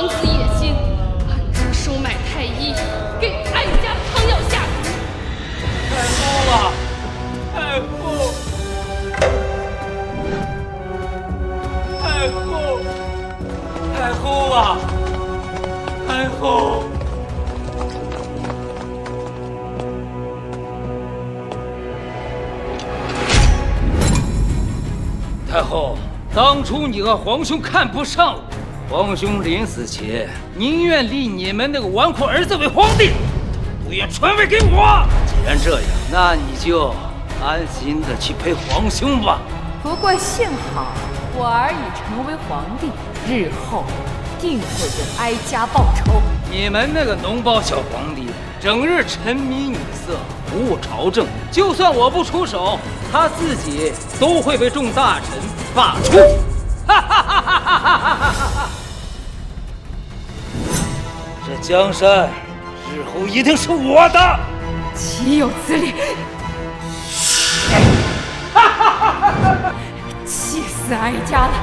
狼子野心，暗中收买太医，给哀家汤药下毒。太后啊，太后，太后，太后啊，太后。太后，当初你和皇兄看不上我，皇兄临死前宁愿立你们那个纨绔儿子为皇帝，不愿传位给我。既然这样，那你就安心的去陪皇兄吧。不过幸好我儿已成为皇帝，日后定会为哀家报仇。你们那个脓包小皇帝，整日沉迷女色，不务朝政，就算我不出手，他自己都会被众大臣罢黜。这江山日后一定是我的。岂有此理！气死哀家了！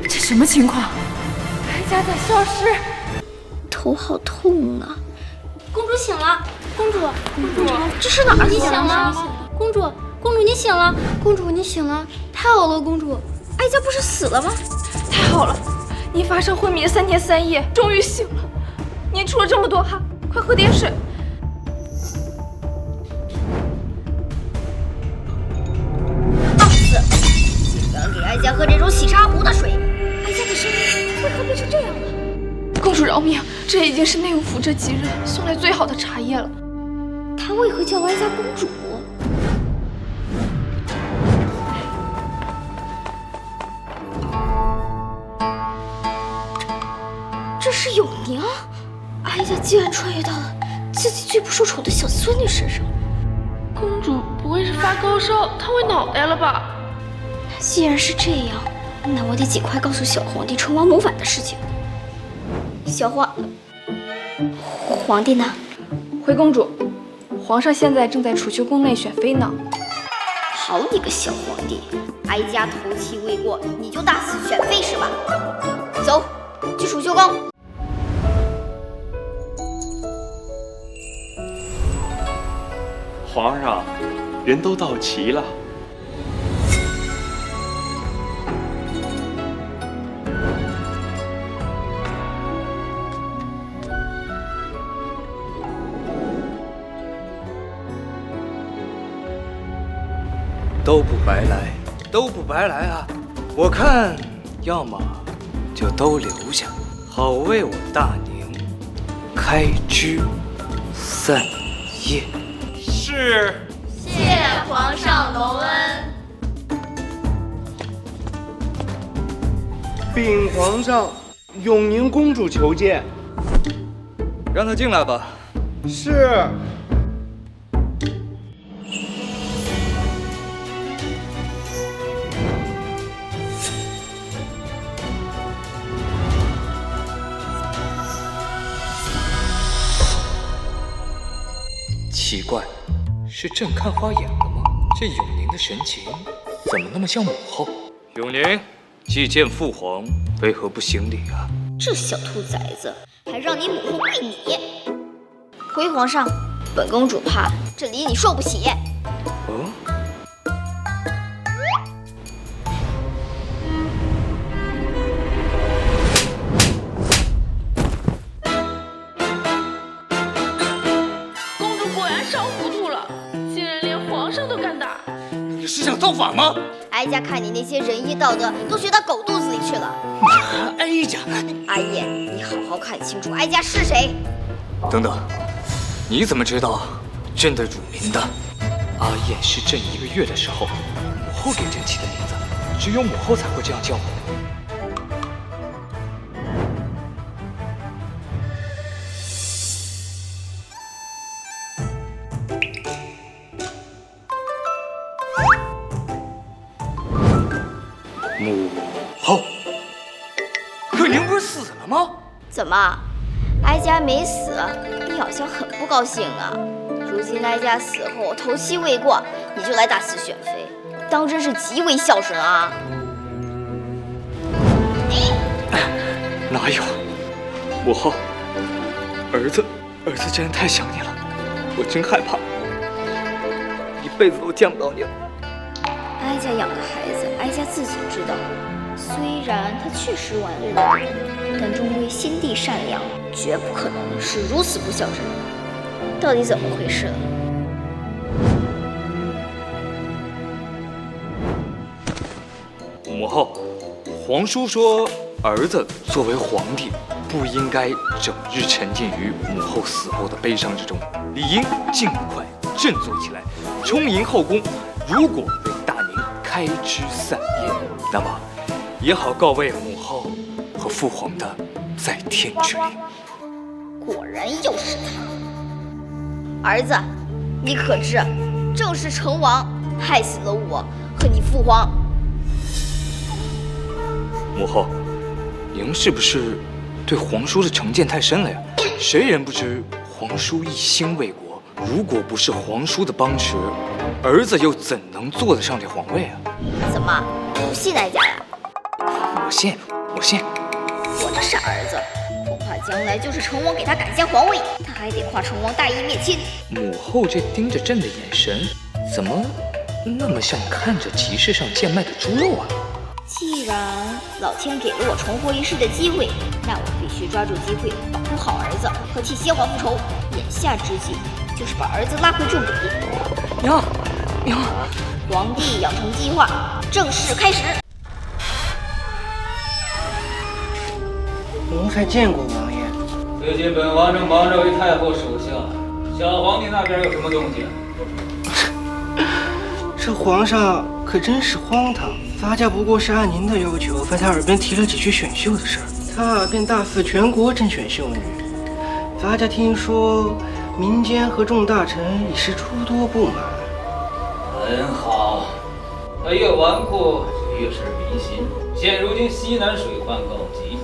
这什么情况？哀家在消失。头好痛啊！公主醒了，公主，这是哪儿？你醒了，公主，你醒了，公主你醒了，太好了，公主，哀家不是死了吗？太好了，你发生昏迷3天3夜，终于醒了。你出了这么多汗，快喝点水。放肆！竟敢给哀家喝这种洗茶壶的水！哀家的身体为何变成这样了？公主饶命！这已经是内务府这几日送来最好的茶叶了。他为何叫哀家公主？这是永宁！哀家竟然穿越到了自己最不受宠的小孙女身上。公主不会是发高烧烫坏脑袋了吧？既然是这样，那我得尽快告诉小皇帝成王谋反的事情。皇帝呢？回公主，皇上现在正在储秀宫内选妃呢。好你个小皇帝，哀家头七未过，你就大肆选妃是吧？走，去储秀宫。皇上，人都到齐了。都不白来，都不白来啊！我看，要么就都留下，好为我大宁开枝散叶。是。谢皇上隆恩。禀皇上，永宁公主求见。让她进来吧。是。奇怪，是朕看花眼了吗？这永宁的神情怎么那么像母后？永宁，祭见父皇，为何不行礼啊？这小兔崽子，还让你母后跪你！回皇上，本公主怕这礼你受不起。哦。是想造反吗？哀家看你那些仁义道德都学到狗肚子里去了。哀家，阿燕，你好好看清楚哀家是谁。等等，你怎么知道朕的乳名的？阿燕是朕1个月的时候，母后给朕起的名字，只有母后才会这样叫我。母后，可您不是死了吗？怎么，哀家没死，你好像很不高兴啊？如今哀家死后头七未过，你就来大肆选妃，当真是极为孝顺啊！哪有？母后，儿子真的太想你了，我真害怕，一辈子都见不到你了。哀家养的孩子，哀家自己知道。虽然他确实玩累了人，但终归心地善良，绝不可能是如此不孝之人。到底怎么回事？母后，皇叔说，儿子作为皇帝，不应该整日沉浸于母后死后的悲伤之中，理应尽快振作起来，充盈后宫。如果为大明开枝散叶，那么也好告慰母后和父皇的在天之灵。果然又是他！儿子，你可知，正是成王害死了我和你父皇。母后，您是不是对皇叔的成见太深了呀？谁人不知皇叔一心为国，如果不是皇叔的帮持，儿子又怎能坐得上这皇位啊？怎么不信哀家呀？我信，我信。我这傻儿子，恐怕将来就是成王给他赶下皇位，他还得跨成王大义灭亲。母后这盯着朕的眼神，怎么那么像看着集市上贱卖的猪肉啊？既然老天给了我重活一世的机会，那我必须抓住机会，保护好儿子和替先皇复仇。眼下之计就是把儿子拉回正轨。娘，皇帝养成计划正式开始。奴才见过王爷。最近本王正忙着为太后守孝，小皇帝那边有什么动静？这皇上可真是荒唐。发家不过是按您的要求，在他耳边提了几句选秀的事儿，他便大肆全国甄选秀女。发家听说民间和众大臣已是诸多不满。很好，他越纨绔就越是民心。现如今西南水患告急，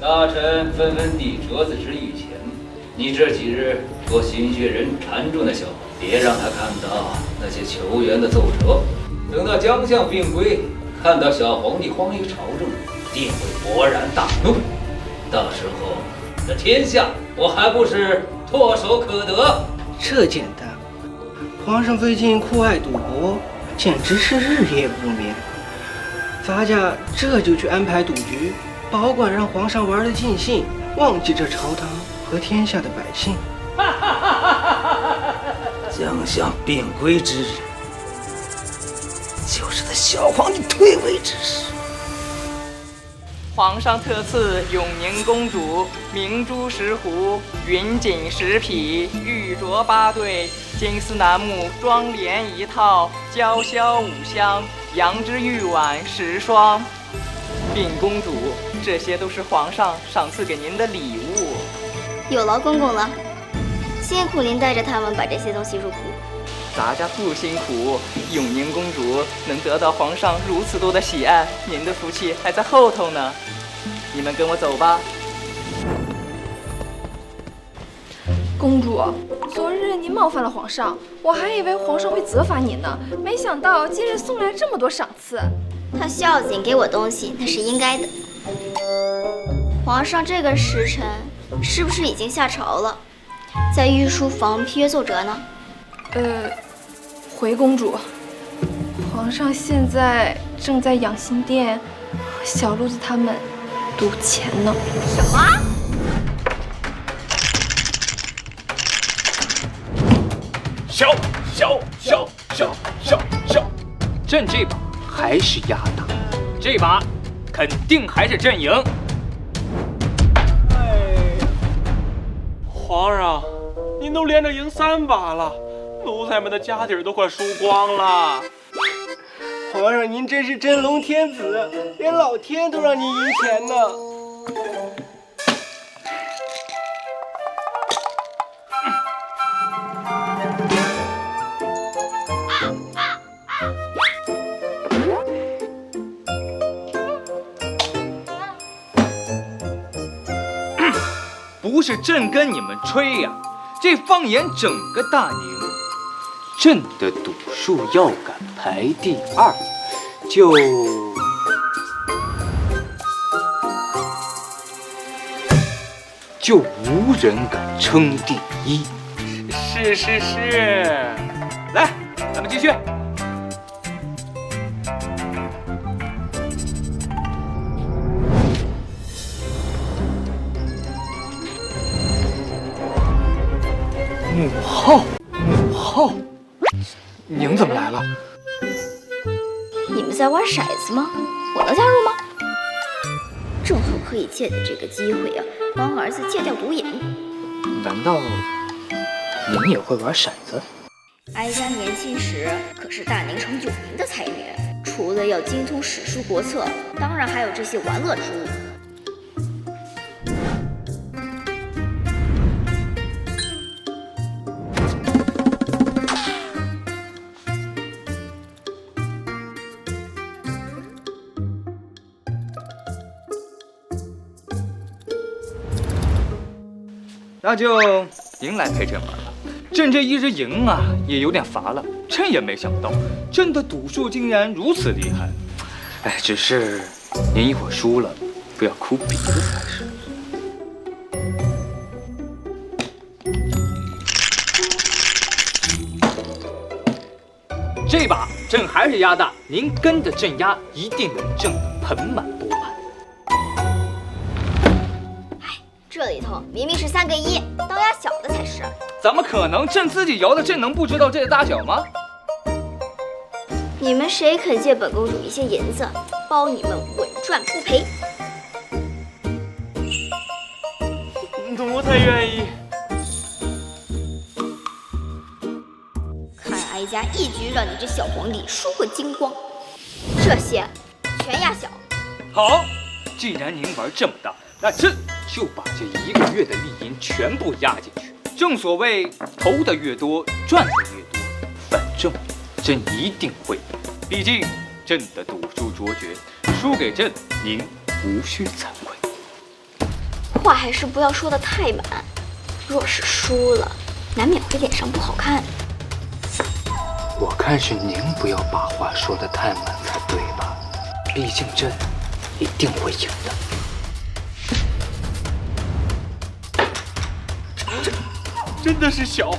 大臣纷纷递折子之御前，你这几日多心血人缠住那小子，别让他看到那些球员的奏折。等到将相病归，看到小皇帝荒淫朝政，定会勃然大怒。到时候，这天下我还不是唾手可得？这简单，皇上最近酷爱赌博，简直是日夜不眠。发家这就去安排赌局，保管让皇上玩得尽兴，忘记这朝堂和天下的百姓。将相病归之日，就是他小皇帝退位之时。皇上特赐永宁公主明珠10壶、云锦10匹、玉镯8对、金丝楠木妆帘1套、娇绡5箱、羊脂玉碗10双。禀公主，这些都是皇上赏赐给您的礼物。有劳公公了，辛苦您带着他们把这些东西入库。咱家不辛苦，永宁公主能得到皇上如此多的喜爱，您的福气还在后头呢。你们跟我走吧。公主，昨日您冒犯了皇上，我还以为皇上会责罚您呢，没想到今日送来这么多赏赐。他孝敬给我东西，那是应该的。皇上这个时辰是不是已经下朝了，在御书房批阅奏折呢？回公主，皇上现在正在养心殿和小路子他们赌钱呢。什么？小，朕这把还是压大，这把肯定还是朕赢。皇上，您都连着赢3把了，奴才们的家底儿都快输光了。皇上您真是真龙天子，连老天都让您赢钱呢。不是朕跟你们吹呀，这放眼整个大宁，朕的赌术要敢排第2，就就无人敢称第一。是，来，咱们继续。母后，您怎么来了？你们在玩骰子吗？我能加入吗？正好可以借着这个机会啊，帮儿子戒掉毒瘾。难道您也会玩骰子？哀家年轻时可是大宁城有名的才女，除了要精通史书国策，当然还有这些玩乐之物。那就您来陪朕玩吧。朕这一日赢啊，也有点乏了。朕也没想到，朕的赌术竟然如此厉害。哎，只是您一会儿输了，不要哭鼻子才是。这把朕还是压大，您跟着朕压，一定能挣得盆满钵满。这里头明明是3个1，当压小的才是。怎么可能？朕自己摇的，朕能不知道这个大小吗？你们谁肯借本公主一些银子，包你们稳赚不赔。奴才愿意。看哀家一局让你这小皇帝输个精光，这些全压小。好，既然您玩这么大，那朕就把这1个月的利银全部压进去。正所谓投的越多，赚的越多。反正朕一定会赢，毕竟朕的赌术卓绝，输给朕您无需惭愧。话还是不要说得太满，若是输了，难免会脸上不好看。我看是您不要把话说得太满才对吧？毕竟朕一定会赢的。真的是小。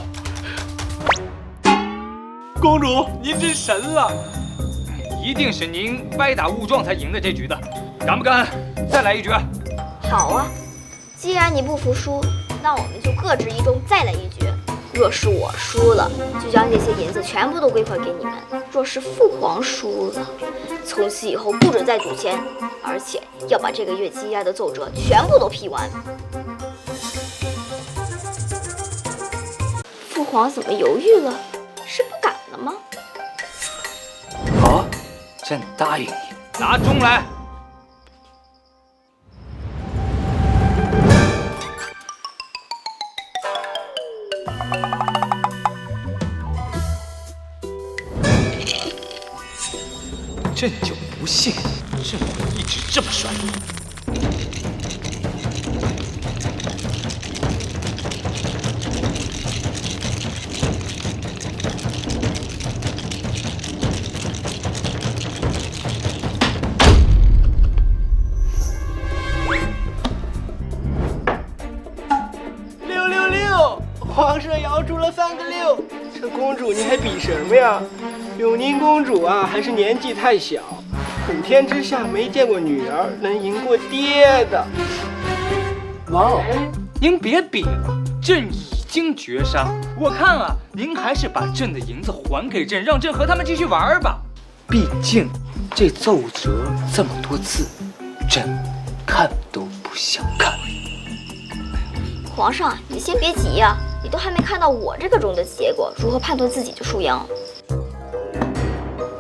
公主，您真神了！一定是您歪打误撞才赢的这局的，敢不敢再来一局？好啊，既然你不服输，那我们就各执一中，再来一局。若是我输了，就将这些银子全部都归还给你们；若是父皇输了，从此以后不准再赌钱，而且要把这个月积压的奏折全部都批完。父皇怎么犹豫了？是不敢了吗？好，朕答应你。拿钟来。朕就不信朕会一直这么帅。666，皇上摇出了3个6。这公主你还比什么呀？永宁公主啊，还是年纪太小，普天之下没见过女儿能赢过爹的。哇哦，您别比了，朕已经绝杀。我看啊，您还是把朕的银子还给朕，让朕和他们继续玩吧。毕竟这奏折这么多字，朕看都不想看。皇上，你先别急呀，你都还没看到我这个钟的结果，如何判断自己的输赢？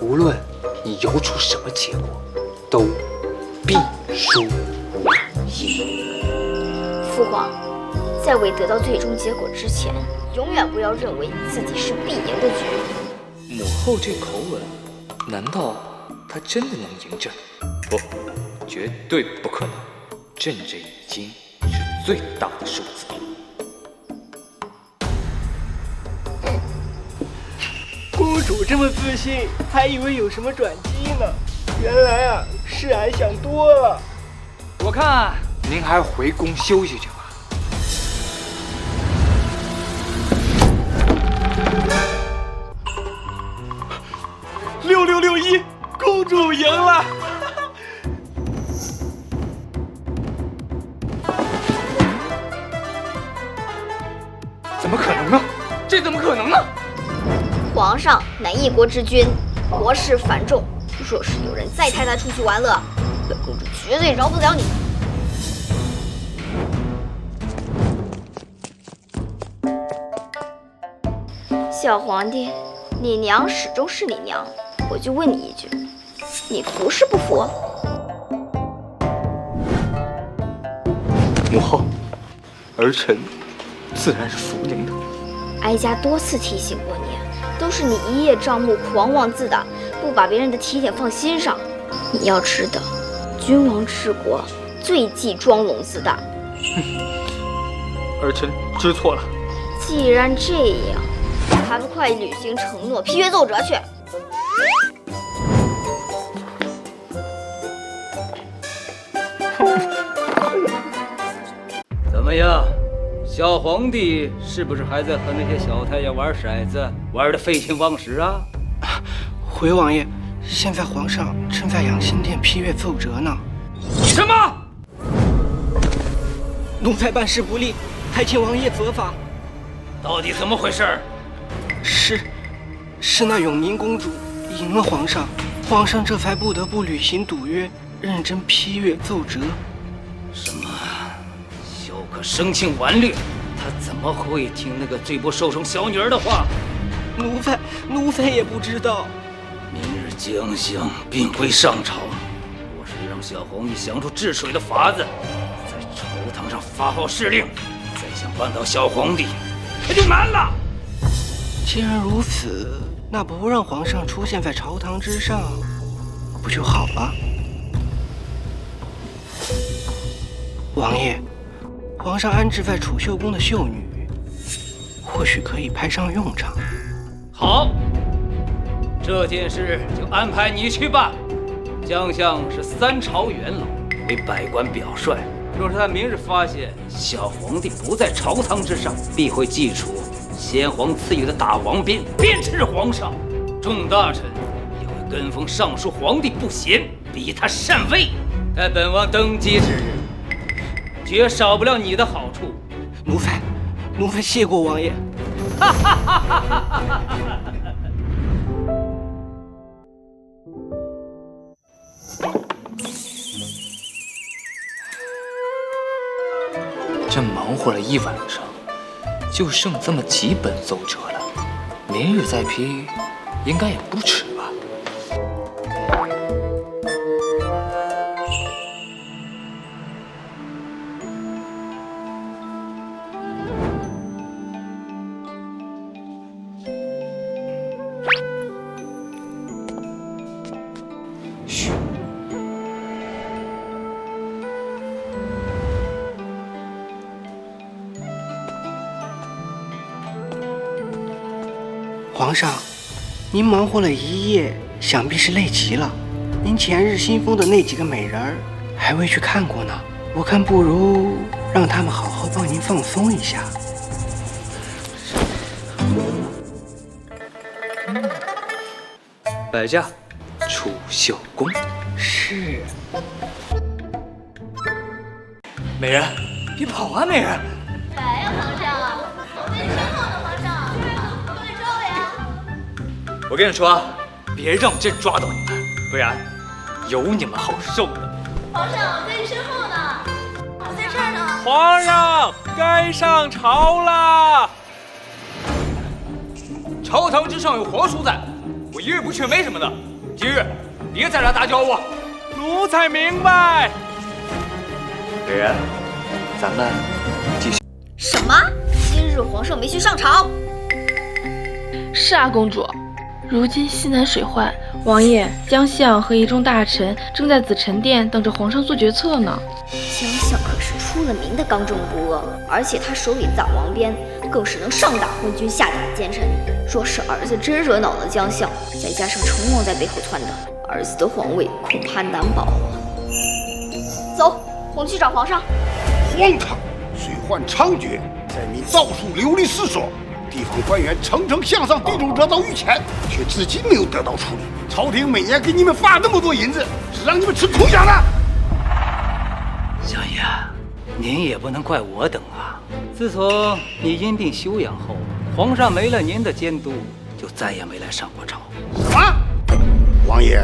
无论你摇出什么结果，都必输无疑。父皇，在未得到最终结果之前，永远不要认为自己是必赢的局。母后这口吻，难道她真的能赢朕？不，绝对不可能。朕这已经是最大的数字。公主这么自信，还以为有什么转机呢，原来啊是俺想多了。我看您还是回宫休息去吧。6661，公主赢了！怎么可能呢？这怎么可能呢？皇上乃一国之君，国事繁重，若是有人再带他出去玩乐，本公主绝对饶不了你。小皇帝，你娘始终是你娘，我就问你一句，你服是不服？母后，儿臣自然是服您的。哀家多次提醒过你，都是你一叶障目、狂妄自大，不把别人的提点放心上。你要知道，君王治国最忌装聋自大。儿臣知错了。既然这样，还不快履行承诺，批阅奏折去！怎么样，小皇帝是不是还在和那些小太监玩骰子，玩得废寝忘食啊？回王爷，现在皇上正在养心殿批阅奏折呢。什么？奴才办事不力，还请王爷责罚。到底怎么回事？是那永宁公主赢了皇上，皇上这才不得不履行赌约，认真批阅奏折。什么？休可生性顽劣！他怎么会听那个罪不受宠小女儿的话？奴才也不知道。明日将相并归上朝，若是让小皇帝想出治水的法子，在朝堂上发号施令，再想扳倒小皇帝，那就难了。既然如此，那不让皇上出现在朝堂之上，不就好了？王爷，皇上安置在储秀宫的秀女，或许可以派上用场。好，这件事就安排你去办。将相是3朝元老，为百官表率。若是他明日发现小皇帝不在朝堂之上，必会祭出先皇赐予的大王鞭，鞭笞皇上。众大臣也会跟风上书皇帝不贤，逼他禅位。待本王登基之日，绝少不了你的好处。奴才谢过王爷。这忙活了一晚上，就剩这么几本奏折了，明日再批，应该也不迟吧？嘘。皇上，您忙活了一夜，想必是累极了。您前日新封的那几个美人儿还未去看过呢，我看不如让他们好好帮您放松一下。摆驾，储秀宫。是。美人，别跑啊，美人！来呀，皇上！我最身后的皇上，快招我呀！我跟你说，别让朕抓到你们，不然有你们好受的。皇上，我在你身后呢，我在这儿呢。皇上，该上朝了。朝堂之上有皇叔在，我一日不去没什么的。今日别再来打搅我。奴才明白。美人，咱们继续。什么？今日皇上没去上朝？是啊，公主。如今西南水患，王爷、将相和一众大臣正在紫宸殿等着皇上做决策呢。将相可是出了名的刚正不阿，而且他手里大王鞭更是能上打昏君，下打奸臣。若是儿子真惹恼了将相，再加上成王在背后撺掇，儿子的皇位恐怕难保啊！走，我们去找皇上。荒唐！水患猖獗，灾民到处流离失所，地方官员层层向上递种折到御前，却至今没有得到处理。朝廷每年给你们发那么多银子，是让你们吃土饷的。相爷，您也不能怪我等啊。自从你因病休养后，皇上没了您的监督，就再也没来上过朝。什么？王爷，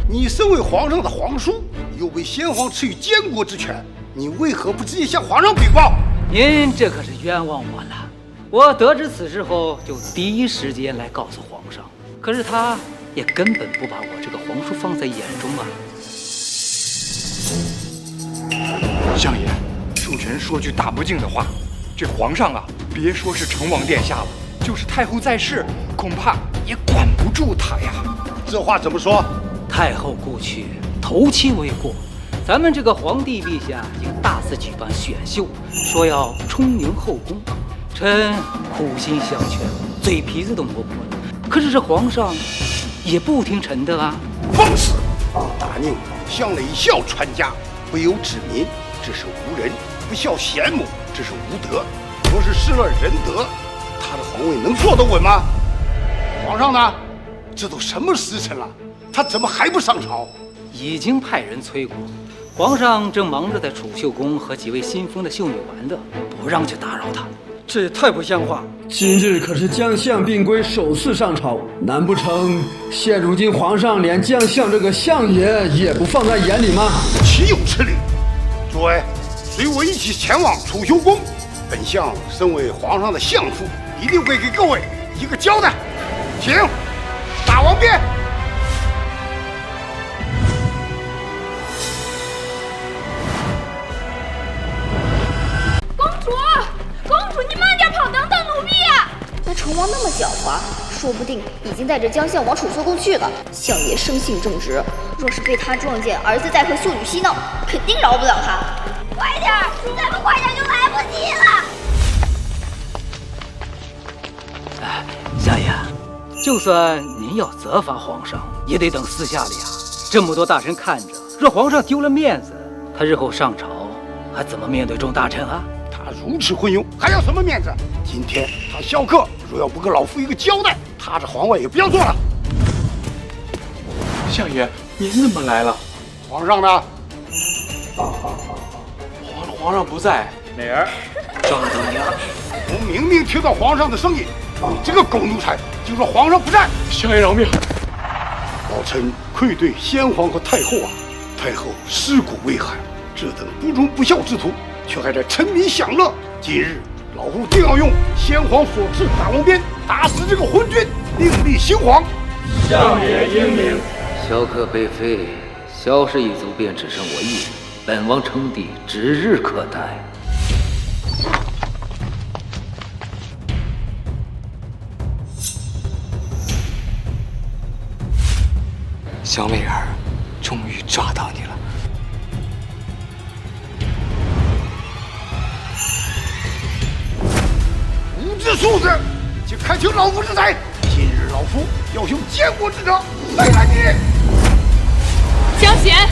你身为皇上的皇叔，又被先皇赐予监国之权，你为何不直接向皇上禀报？您这可是冤枉我了。我得知此事后，就第一时间来告诉皇上，可是他也根本不把我这个皇叔放在眼中啊。相爷，恕臣说句大不敬的话，这皇上啊，别说是成王殿下了，就是太后在世，恐怕也管不住他呀。这话怎么说？太后故去，头七未过，咱们这个皇帝陛下竟大肆举办选秀，说要充盈后宫。臣苦心相劝，嘴皮子都磨破了，可是这皇上也不听臣的啊！放肆！大宁向来以孝传家，不由治民，这是无人；不孝贤母，这是无德。若是失了仁德，他的皇位能坐得稳吗？皇上呢？这都什么时辰了，他怎么还不上朝？已经派人催过，皇上正忙着在储秀宫和几位新封的秀女玩的，不让去打扰他。这也太不像话！今日可是将相病归首次上朝，难不成现如今皇上连将相这个相爷也不放在眼里吗？岂有此理！诸位，随我一起前往储秀宫。本相身为皇上的相父，一定会给各位一个交代。请大王便。你慢点跑，等等，奴婢呀！那成王那么狡猾，说不定已经带着将相往储秀宫去了。相爷生性正直，若是被他撞见儿子在和秀女嬉闹，肯定饶不了他。快点，再不快点就来不及了。哎，相爷，就算您要责罚皇上，也得等私下里啊。这么多大臣看着，若皇上丢了面子，他日后上朝还怎么面对众大臣啊？他如此昏庸，还要什么面子？今天他孝克，若要不给老夫一个交代，他这皇位也不要做了。相爷，您怎么来了？皇上呢？皇上不在。美儿，抓到你了！我明明听到皇上的声音，你这个狗奴才，就说皇上不在。相爷饶命！老臣愧对先皇和太后啊！太后尸骨未寒，这等不忠不孝之徒，却还在沉迷享乐。今日老夫定要用先皇所赐大王鞭打死这个昏君，另立新皇。相爷英明。萧克被废，萧氏一族便只剩我一人，本王称帝指日可待。小美儿，终于抓到你了。无知庶子，请看清老夫之才！今日老夫要用监国之者来拦你。江贤，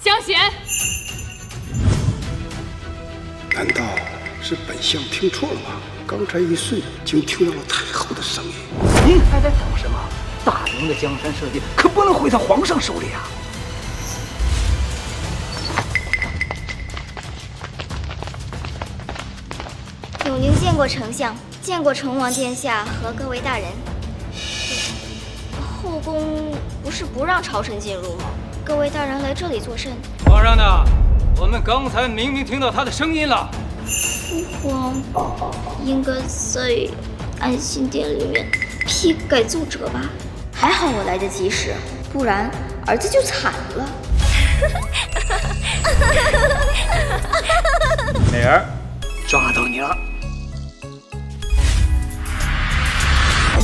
江贤，难道是本相听错了吗？刚才一瞬，竟听到了太后的声音。您还在等什么？大明的江山社稷可不能毁在皇上手里啊！永宁见过丞相，见过成王殿下和各位大人。后宫不是不让朝臣进入吗？各位大人来这里作甚？皇上呢？我们刚才明明听到他的声音了。父皇应该在安心殿里面批改奏折吧？还好我来得及时，不然儿子就惨了。美儿，抓到你了！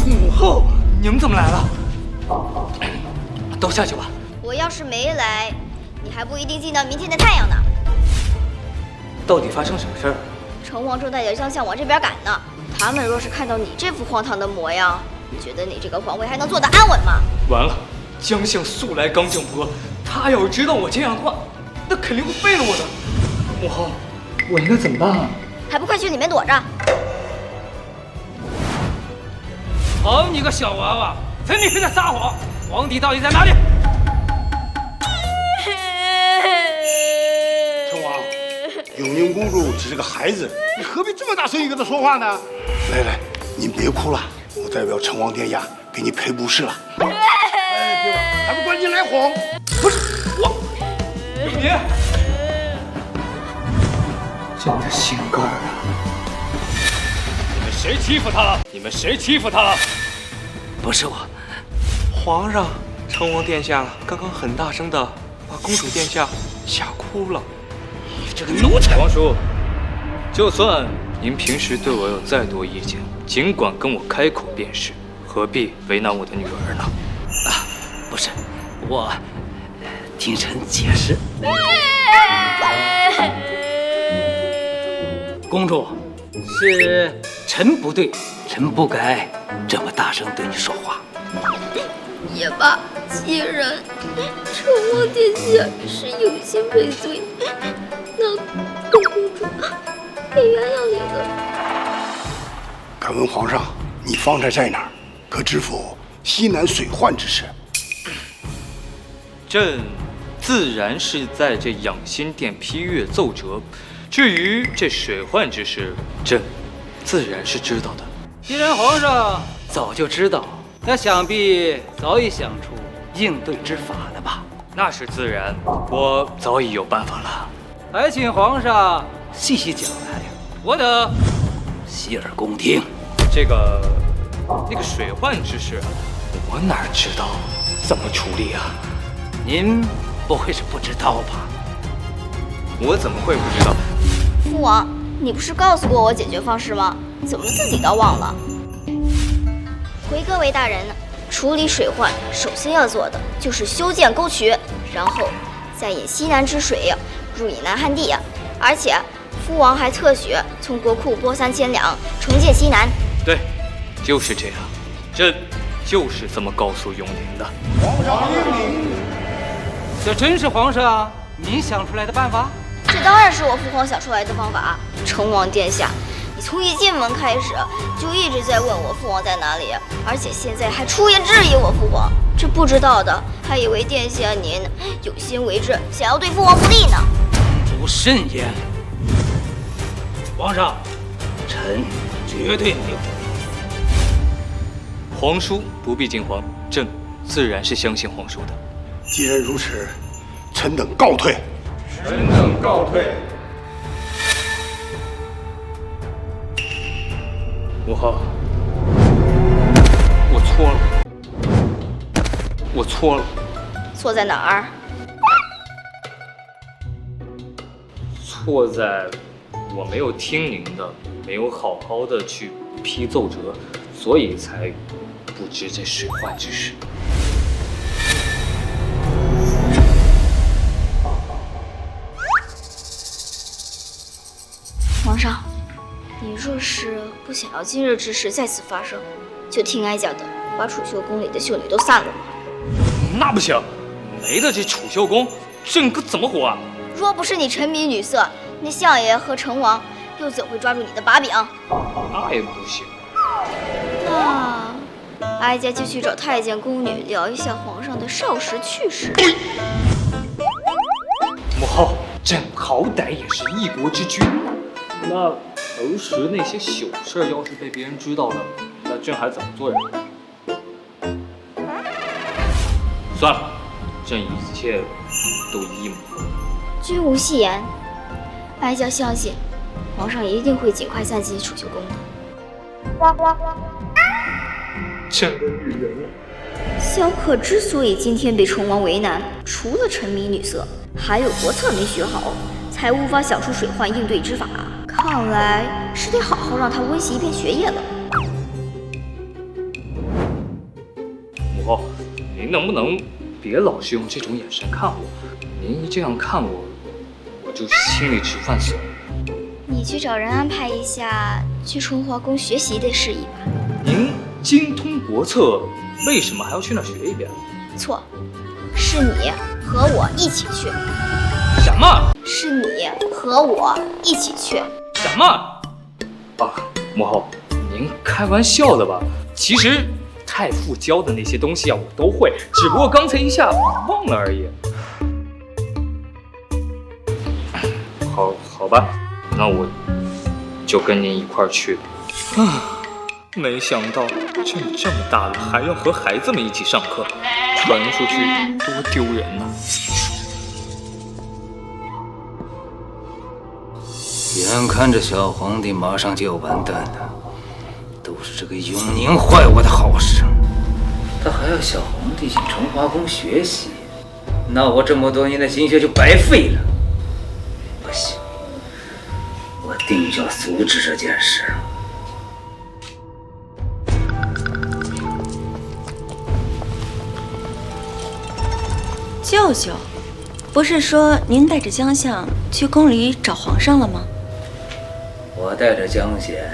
母后，你们怎么来了？都下去吧。我要是没来，你还不一定见到明天的太阳呢。到底发生什么事儿？成王正带着将相往这边赶呢。他们若是看到你这副荒唐的模样，你觉得你这个皇位还能坐得安稳吗？完了，将相素来刚正不阿，他要是知道我这样的话，那肯定会废了我的。母后，我应该怎么办啊？还不快去里面躲着？好你个小娃娃，真你在撒谎！皇帝到底在哪里？成王，永宁公主只是个孩子，你何必这么大声音跟她说话呢？来，您别哭了，我代表成王殿下给你赔不是了。哎，别了，还不赶紧来哄！不是我，你真的心肝啊！你们谁欺负他了？你们谁欺负他了？不是我，皇上，成王殿下刚刚很大声的把公主殿下吓哭了。你这个奴才！皇叔，就算您平时对我有再多意见，尽管跟我开口便是，何必为难我的女儿呢？啊，不是，我听臣解释。公主，是臣不对，臣不该这么大声对你说话。也罢，既然成王殿下是有心赔罪，那公主也原谅你了。敢问皇上，你方才在哪儿？可知否西南水患之事？朕自然是在这养心殿批阅奏折，至于这水患之事，朕自然是知道的。既然皇上早就知道，那想必早已想出应对之法了吧？那是自然，我早已有办法了。还请皇上细细讲来，我等洗耳恭听。那个水患之事，我哪知道怎么处理啊？您不会是不知道吧？我怎么会不知道？父王，你不是告诉过我解决方式吗？怎么自己倒忘了？回各位大人，处理水患，首先要做的就是修建沟渠，然后再引西南之水入以南汉地，而且父王还特许从国库拨3000两重建西南。对，就是这样，朕就是这么告诉永陵的。皇上英明。这真是皇上您想出来的办法？这当然是我父皇想出来的方法。成王殿下，你从一进门开始就一直在问我父王在哪里，而且现在还出言质疑我父皇。这不知道的还以为殿下您有心为之，想要对父王不利呢。主慎言。皇上，臣绝对没有这个意思。皇叔不必惊慌，朕自然是相信皇叔的。既然如此，臣等告退。臣等告退。母后，我错了，我错了。错在哪儿？错在我没有听您的，没有好好的去批奏折，所以才不知这水患之事。皇上，你若是不想要今日之事再次发生，就听哀家的，把储秀宫里的秀女都散了吧。那不行，没了这储秀宫，朕可怎么活啊？若不是你沉迷女色，那相爷和成王又怎会抓住你的把柄？那也不行。那哀家就去找太监宫女聊一下皇上的少时趣事。母后，朕好歹也是一国之君，那儿时那些糗事要是被别人知道了，那朕还怎么做人？算了，朕一切都依母后。君无戏言，哀家相信皇上一定会尽快散尽储秀宫的。朕的女人啊！萧可之所以今天被成王为难，除了沉迷女色，还有国策没学好，才无法想出水患应对之法。看来是得好好让他温习一遍学业了。母后，您能不能别老是用这种眼神看我？您一这样看我，我就心里直犯酸。你去找人安排一下去春华宫学习的事宜吧。您精通国策，为什么还要去那儿学一遍？错，是你和我一起去。什么？是你和我一起去。什么？啊，母后，您开玩笑的吧？其实太傅教的那些东西啊，我都会，只不过刚才一下忘了而已。好吧，那我就跟您一块儿去。没想到朕这么大了，还要和孩子们一起上课，传出去多丢人呐！眼看着小皇帝马上就要完蛋了，都是这个永宁坏我的好事。他还要小皇帝进崇华宫学习，那我这么多年的心血就白费了。不行，我定要阻止这件事。舅舅，不是说您带着江相去宫里找皇上了吗？我带着江贤。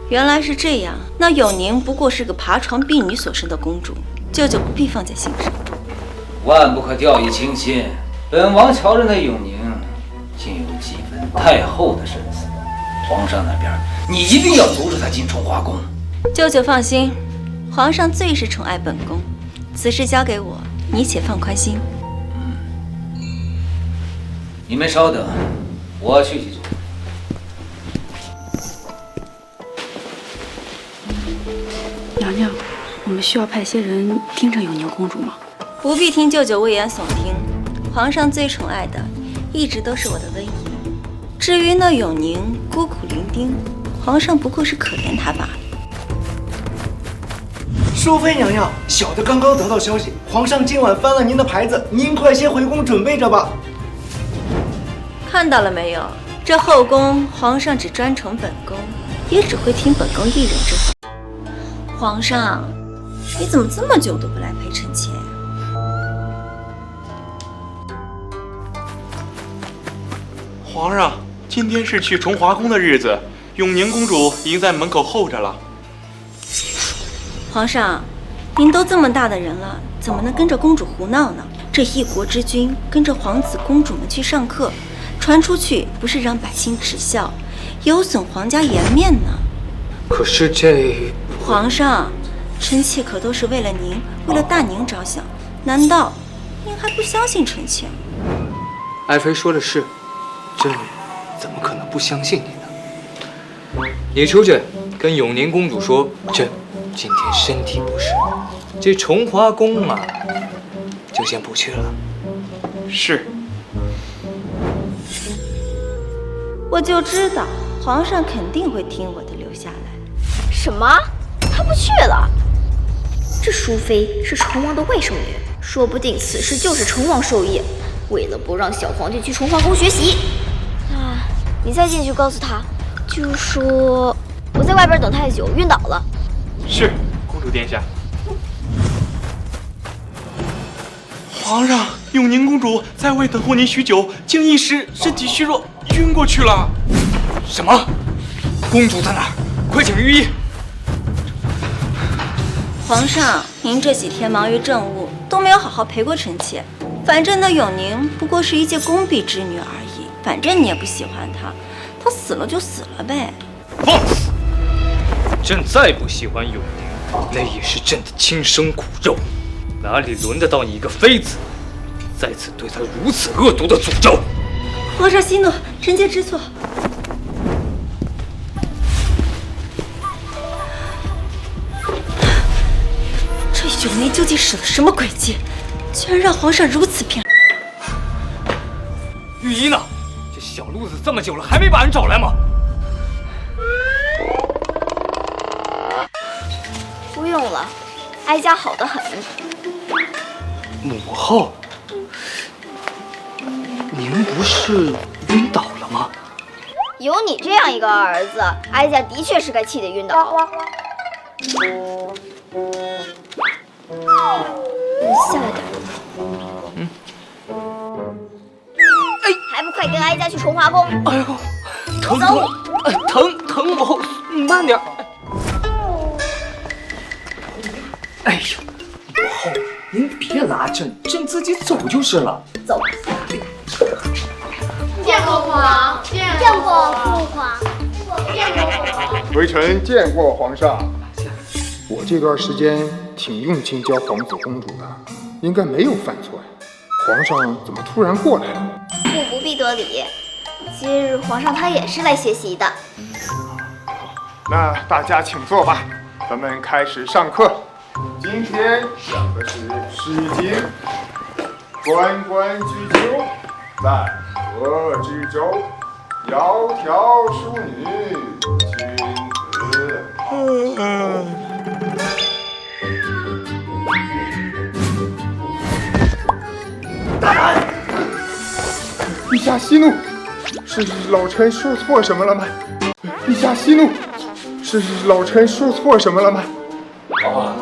原来是这样，那永宁不过是个爬床婢女所生的公主，舅舅不必放在心上。万不可掉以轻心。本王瞧着那永宁，竟有几分太后的神似。皇上那边，你一定要阻止他进崇华宫。舅舅放心，皇上最是宠爱本宫，此事交给我，你且放宽心。你们稍等，我去几句。娘娘，我们需要派些人盯着永宁公主吗？不必听舅舅危言耸听，皇上最宠爱的一直都是我的温宜。至于那永宁孤苦伶仃，皇上不过是可怜她罢了。淑妃娘娘，小的刚刚得到消息，皇上今晚翻了您的牌子，您快些回宫准备着吧。看到了没有？这后宫皇上只专宠本宫，也只会听本宫一人之话。皇上，你怎么这么久都不来陪臣妾？皇上，今天是去崇华宫的日子，永宁公主已经在门口候着了。皇上，您都这么大的人了，怎么能跟着公主胡闹呢？这一国之君跟着皇子公主们去上课，传出去不是让百姓耻笑，有损皇家颜面呢。可是这……皇上，臣妾可都是为了您，为了大宁着想，难道您还不相信臣妾？爱妃说的是，朕怎么可能不相信你呢？你出去跟永宁公主说，朕今天身体不适，这崇华宫啊，就先不去了。是。我就知道皇上肯定会听我的，留下来。什么？他不去了？这淑妃是成王的外甥女，说不定此事就是成王授意，为了不让小皇帝去崇华宫学习。啊，你再进去告诉他，就说我在外边等太久，晕倒了。是，公主殿下。皇上，永宁公主在外等候您许久，竟一时身体虚弱，晕过去了。什么？公主在哪儿？快请御医！皇上，您这几天忙于政务，都没有好好陪过臣妾。反正那永宁不过是一介宫婢之女而已，反正你也不喜欢她，她死了就死了呗。放肆！朕再不喜欢永宁，那也是朕的亲生骨肉，哪里轮得到你一个妃子，再次对她如此恶毒的诅咒？皇上息怒，臣妾知错。这永宁究竟使了什么诡计，居然让皇上如此偏？御医呢？这小路子这么久了，还没把人找来吗？不用了，哀家好得很。母后，您不是晕倒了吗？有你这样一个儿子，哀家的确是该气得晕倒。你下来点。还不快跟哀家去崇华宫！哎呦，疼！疼！母后，慢点。哎呦，母后，您别拉朕，朕自己走就是了。走。见过父皇，见过父皇，见过父皇。微臣见过皇上。我这段时间挺用心教皇子公主的，应该没有犯错呀。皇上怎么突然过来了？父不必多礼，今日皇上他也是来学习的。那大家请坐吧，咱们开始上课。今天讲的是《诗经》。关关雎鸠，在河之洲。窈窕淑女，君子好。陛下息怒，是老臣说错什么了吗？陛下息怒，是老臣说错什么了吗？哦，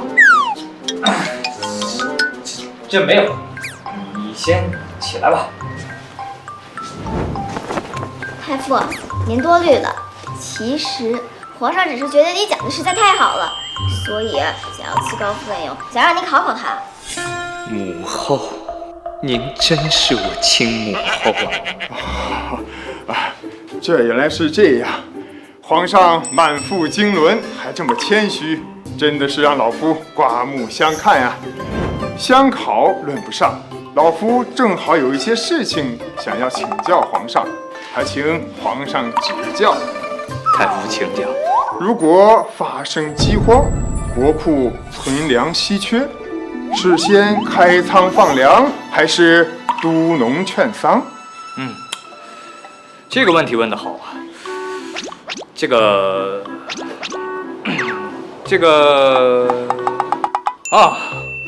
这没有，你先起来吧。太傅，您多虑了。其实皇上只是觉得你讲的实在太好了，所以想要自告奋勇，想让你考考他。母后，您真是我亲母后啊！这原来是这样，皇上满腹经纶，还这么谦虚，真的是让老夫刮目相看呀。相考论不上，老夫正好有一些事情想要请教皇上，还请皇上指教。太傅请讲。如果发生饥荒，国库存粮稀缺，是先开仓放粮，还是督农劝桑？这个问题问得好啊。这个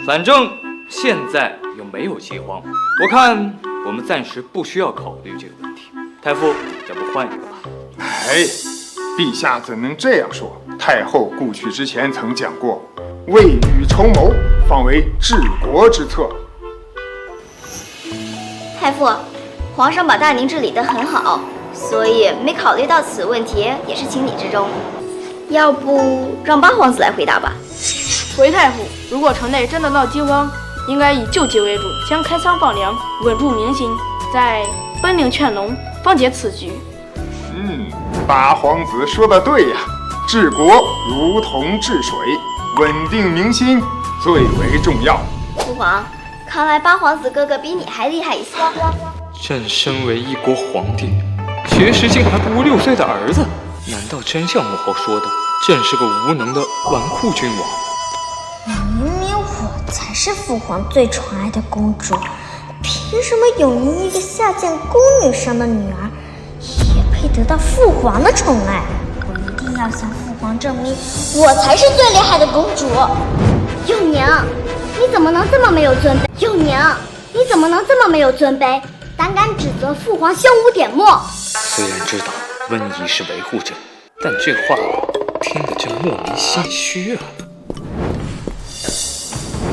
反正现在又没有饥荒，我看我们暂时不需要考虑这个问题。太傅，要不换一个吧？哎，陛下怎能这样说？太后故去之前曾讲过，未雨绸缪，方为治国之策。太傅，皇上把大宁治理得很好，所以没考虑到此问题也是情理之中。要不让八皇子来回答吧。回太傅，如果城内真的闹饥荒，应该以救济为主，先开仓放粮，稳住民心，再奔令劝农，方解此局。八皇子说的对呀，治国如同治水，稳定民心最为重要。父皇，看来八皇子哥哥比你还厉害一些。朕身为一国皇帝，学识竟还不如6岁的儿子，难道真像母后说的，朕是个无能的纨绔君王？明明我才是父皇最宠爱的公主，凭什么有您一个下贱宫女生的女儿，也配得到父皇的宠爱？我一定要向父皇证明，我才是最厉害的公主。幼娘，你怎么能这么没有尊卑？幼娘，你怎么能这么没有尊卑？胆敢指责父皇胸无点墨！虽然知道温宜是维护朕，但这话听得朕莫名心虚啊。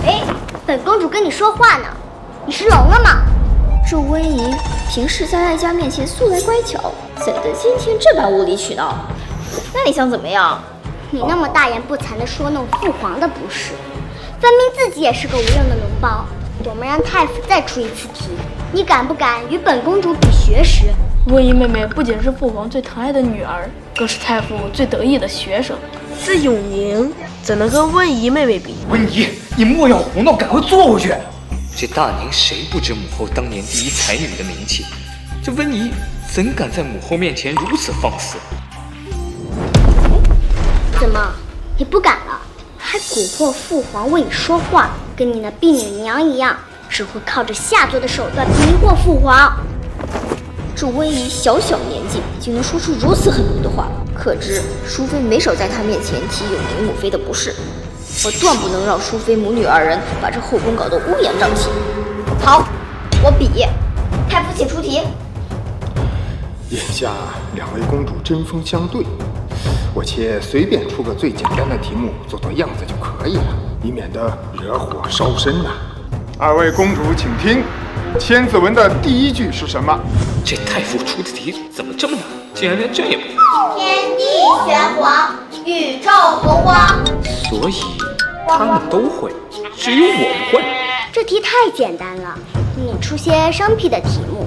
哎，本公主跟你说话呢，你是聋了吗？这温宜平时在哀家面前素来乖巧，怎得今天这般无理取闹？那你想怎么样？你那么大言不惭地说弄父皇的不是，分明自己也是个无用的脓包。我们让太傅再出一次题，你敢不敢与本公主比学识？温宜妹妹不仅是父皇最疼爱的女儿，更是太傅最得意的学生。这永宁怎能跟温宜妹妹比？温宜，你莫要胡闹，赶快坐回去！这大宁谁不知母后当年第一才女的名气？这温宜怎敢在母后面前如此放肆？怎么，你不敢了？还蛊惑父皇为你说话，跟你那婢女娘一样，只会靠着下作的手段迷惑父皇。这温宜小小年纪就能说出如此狠毒的话，可知淑妃没少在她面前提永宁母妃的不是。我断不能让淑妃母女二人把这后宫搞得乌烟瘴气。好，我比。太傅请出题。眼下两位公主针锋相对，我且随便出个最简单的题目做做样子就可以了，以免得惹火烧身呐。二位公主请听，千字文的第一句是什么？这太傅出的题怎么这么难？竟然连朕也不会。天地玄黄，宇宙洪荒。所以他们都会，只有我不会。这题太简单了，你出些生僻的题目，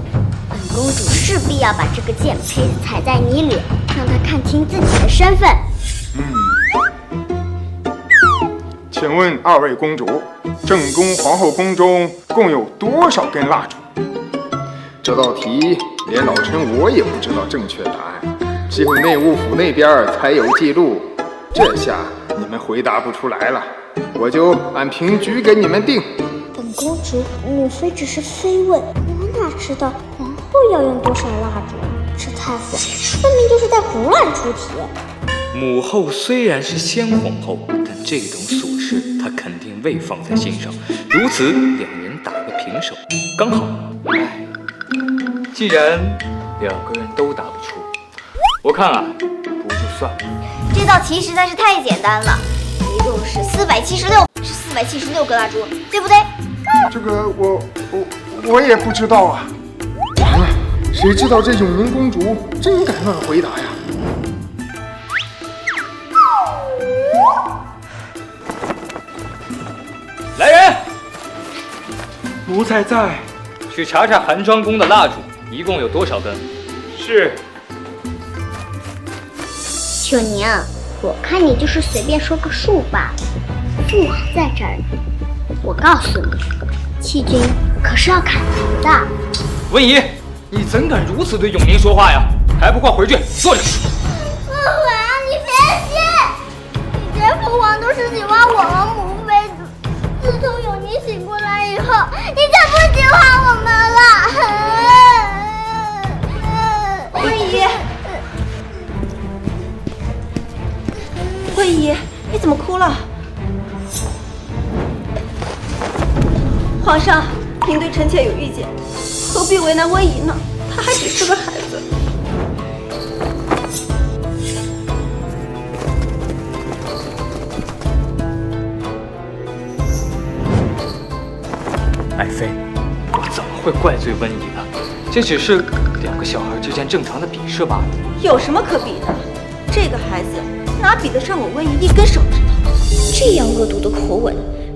本公主势必要把这个剑胚子踩在你脸，让她看清自己的身份。请问二位公主，正宫皇后宫中共有多少根蜡烛？这道题连老臣我也不知道正确答案，只有内务府那边才有记录。这下你们回答不出来了，我就按平局给你们定。本公主母妃只是飞问，我哪知道皇后要用多少蜡烛？这太傅分明就是在胡乱出题。母后虽然是先皇后，但这等琐事她肯定未放在心上，如此两人打个平手，刚好。既然两个人都答不出，我看啊，不如就算了。这道题实在是太简单了，一共是476个蜡烛，对不对？这个我也不知道啊。完了，谁知道这永宁公主真敢乱回答呀？来人，奴才在。去查查寒庄宫的蜡烛一共有多少根。是。九宁，我看你就是随便说个数罢了。父王在这儿呢，我告诉你，欺君可是要砍头的。温宜，你怎敢如此对永宁说话呀？还不快回去坐着！父王，你别信，以前父王都是喜欢我和母妃的，自从永宁醒过来以后，你就不喜欢我们了。温宜，温宜，你怎么哭了？皇上，您对臣妾有意见，何必为难温宜呢？她还只是个孩子。爱妃，我怎么会怪罪温宜呢？这只是两个小孩之间正常的比试罢了。有什么可比的？这个孩子哪比得上我温宜一根手指头？这样恶毒的口吻，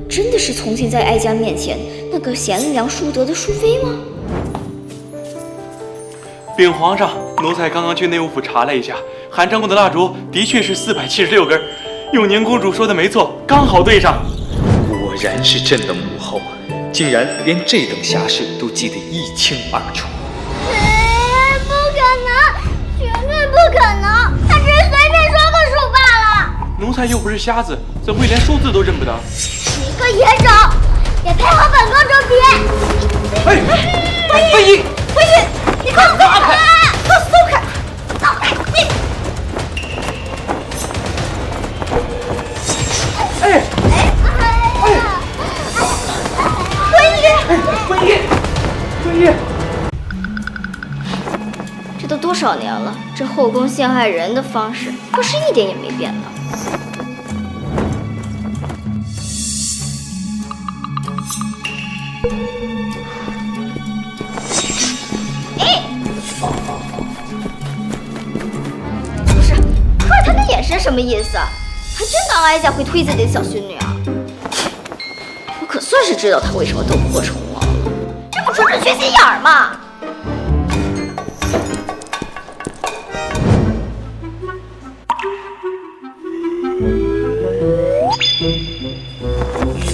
真的是从前在哀家面前那个贤良淑德的淑妃吗？禀皇上，奴才刚刚去内务府查了一下，寒章宫的蜡烛的确是476根，永宁公主说的没错，刚好对上。果然是朕的母后，竟然连这等瑕事都记得一清二楚。不可能，绝对不可能，他只是随便说个数罢了。奴才又不是瞎子，怎么会连数字都认不得？你个野种，也配和本公主比？温宜，温宜，你给我松开！给我松开！松开！你！温宜，这都多少年了，这后宫陷害人的方式可是一点也没变呢。不是，看他的眼神什么意思？还真当哀家会推自己的小孙女啊？我可算是知道他为什么斗不过成王了，这不纯纯缺心眼儿吗？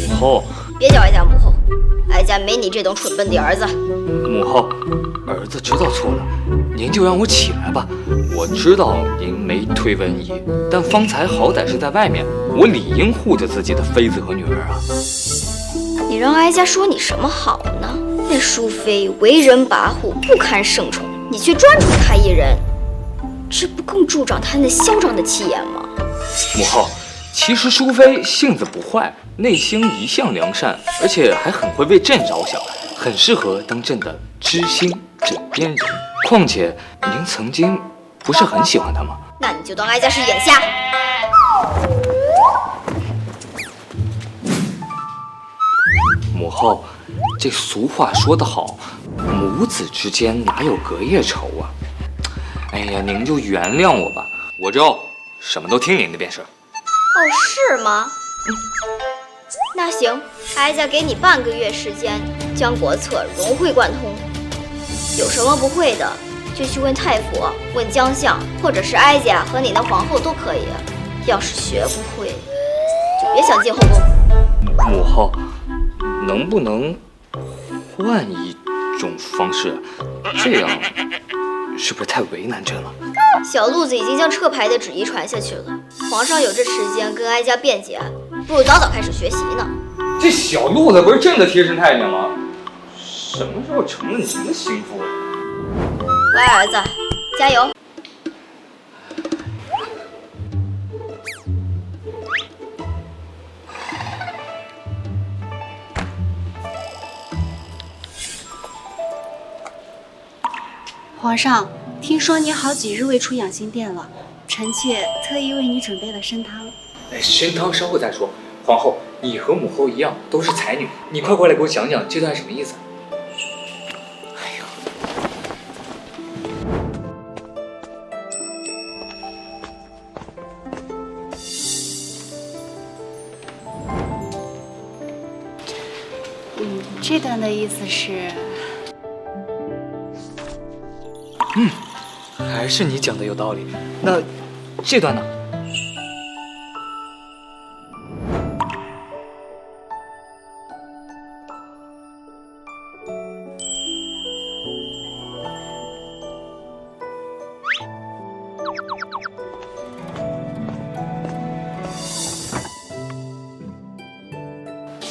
母后，别叫哀家母后，哀家没你这等蠢笨的儿子。母后，儿子知道错了，您就让我起来吧。我知道您没推温宜，但方才好歹是在外面，我理应护着自己的妃子和女儿啊。你让哀家说你什么好呢？那淑妃为人跋扈，不堪圣宠，你却专宠她一人，这不更助长她那嚣张的气焰吗？母后，其实淑妃性子不坏，内心一向良善，而且还很会为朕着想，很适合当朕的知心枕边人。况且您曾经不是很喜欢她吗？那你就当哀家是眼瞎。母后，这俗话说得好，母子之间哪有隔夜仇啊？哎呀，您就原谅我吧，我就什么都听您的便是。哦，是吗？那行，哀家给你半个月时间，将国策融会贯通。有什么不会的，就去问太佛、问将相，或者是哀家和你的皇后都可以。要是学不会，就别想进后宫。母后，能不能换一种方式？这样是不是太为难朕了？小路子已经将撤牌的旨意传下去了，皇上有这时间跟哀家辩解，不如早早开始学习呢。这小路子不是朕的贴身太监吗？什么时候成了您的心腹了？乖儿子，加油！皇上，听说你好几日未出养心殿了，臣妾特意为你准备了参汤。参汤稍后再说。皇后，你和母后一样都是才女，你快过来给我讲讲这段什么意思？这段的意思是，还是你讲的有道理。那这段呢？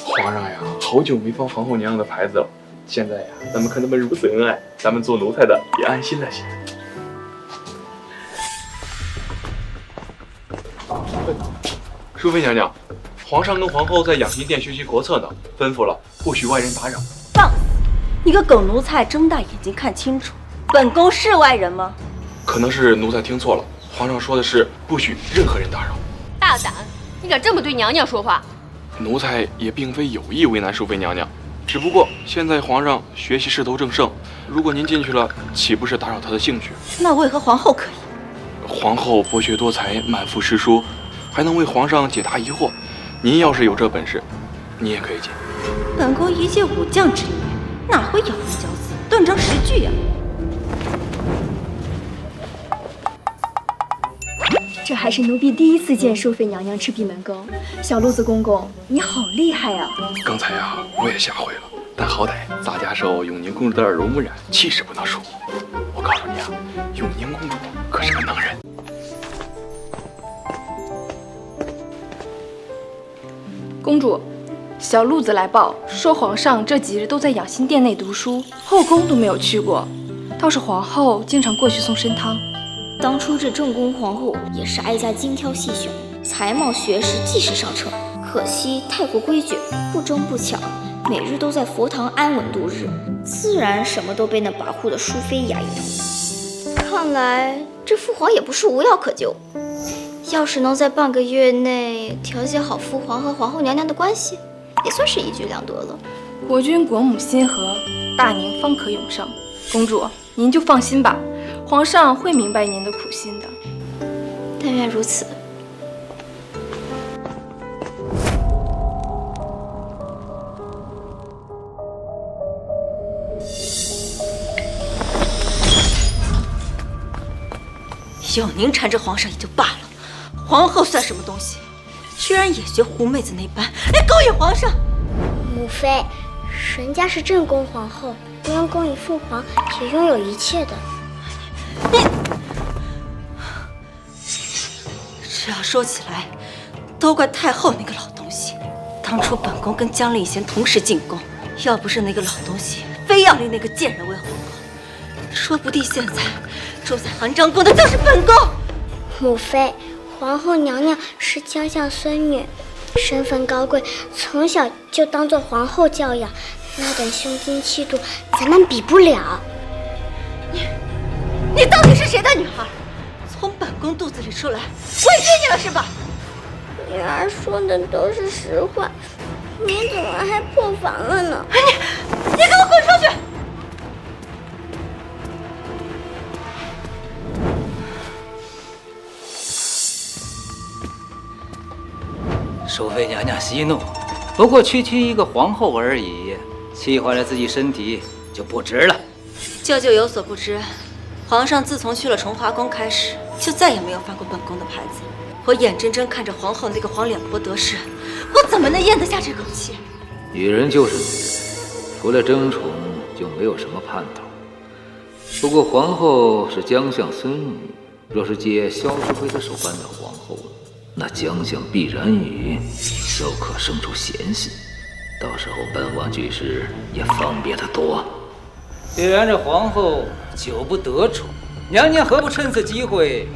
皇上呀，好久没放皇后娘娘的牌子了。现在呀，咱们看他们如此恩爱，咱们做奴才的也安心了些。淑妃娘娘，皇上跟皇后在养心殿学习国策呢，吩咐了不许外人打扰。放肆！你个狗奴才，睁大眼睛看清楚，本宫是外人吗？可能是奴才听错了，皇上说的是不许任何人打扰。大胆！你敢这么对娘娘说话？奴才也并非有意为难淑妃娘娘，只不过现在皇上学习势头正盛，如果您进去了，岂不是打扰他的兴趣？那为何皇后可以？皇后博学多才，满腹诗书，还能为皇上解答疑惑。您要是有这本事，你也可以进。本宫一介武将之女，哪会咬文嚼字，断章实句呀？这还是奴婢第一次见淑妃娘娘吃闭门羹。小路子公公，你好厉害啊！刚才呀，我也吓坏了，但好歹洒家受永宁公主的耳濡目染，气势不能输。我告诉你啊，永宁公主可是个能人。公主，小路子来报说，皇上这几日都在养心殿内读书，后宫都没有去过，倒是皇后经常过去送参汤。当初这正宫皇后也是哀家精挑细选，才貌学识既是上乘，可惜太过规矩，不争不抢，每日都在佛堂安稳度日，自然什么都被那跋扈的淑妃压一头。看来这父皇也不是无药可救，要是能在半个月内调节好父皇和皇后娘娘的关系，也算是一举两得了。国君国母心和，大宁方可永生。公主，您就放心吧，皇上会明白您的苦心的。但愿如此。永宁缠着皇上也就罢了，皇后算什么东西？居然也学胡妹子那般来勾引皇上！母妃，人家是正宫皇后，不用勾引父皇，也拥有一切的。这要说起来，都怪太后那个老东西。当初本宫跟江令贤同时进宫，要不是那个老东西非要立那个贱人为皇后，说不定现在住在韩章宫的就是本宫。母妃，皇后娘娘是将相孙女，身份高贵，从小就当做皇后教养，那等胸襟气度，咱们比不了。你到底是谁的女孩？从本宫肚子里出来，委屈你了是吧？女儿说的都是实话，你怎么还破防了呢？你给我滚出去！淑妃娘娘息怒，不过区区一个皇后而已，气坏了自己身体就不值了。舅舅有所不知，皇上自从去了崇华宫开始，就再也没有发过本宫的牌子。我眼睁睁看着皇后那个黄脸婆得势，我怎么能咽得下这口气？女人就是女人，除了争宠就没有什么盼头。不过皇后是将相孙女，若是接萧淑妃的手颁的皇后，那将相必然与有可生出嫌隙，到时候本王举事也方便得多。既然这皇后久不得宠，娘娘何不趁此机会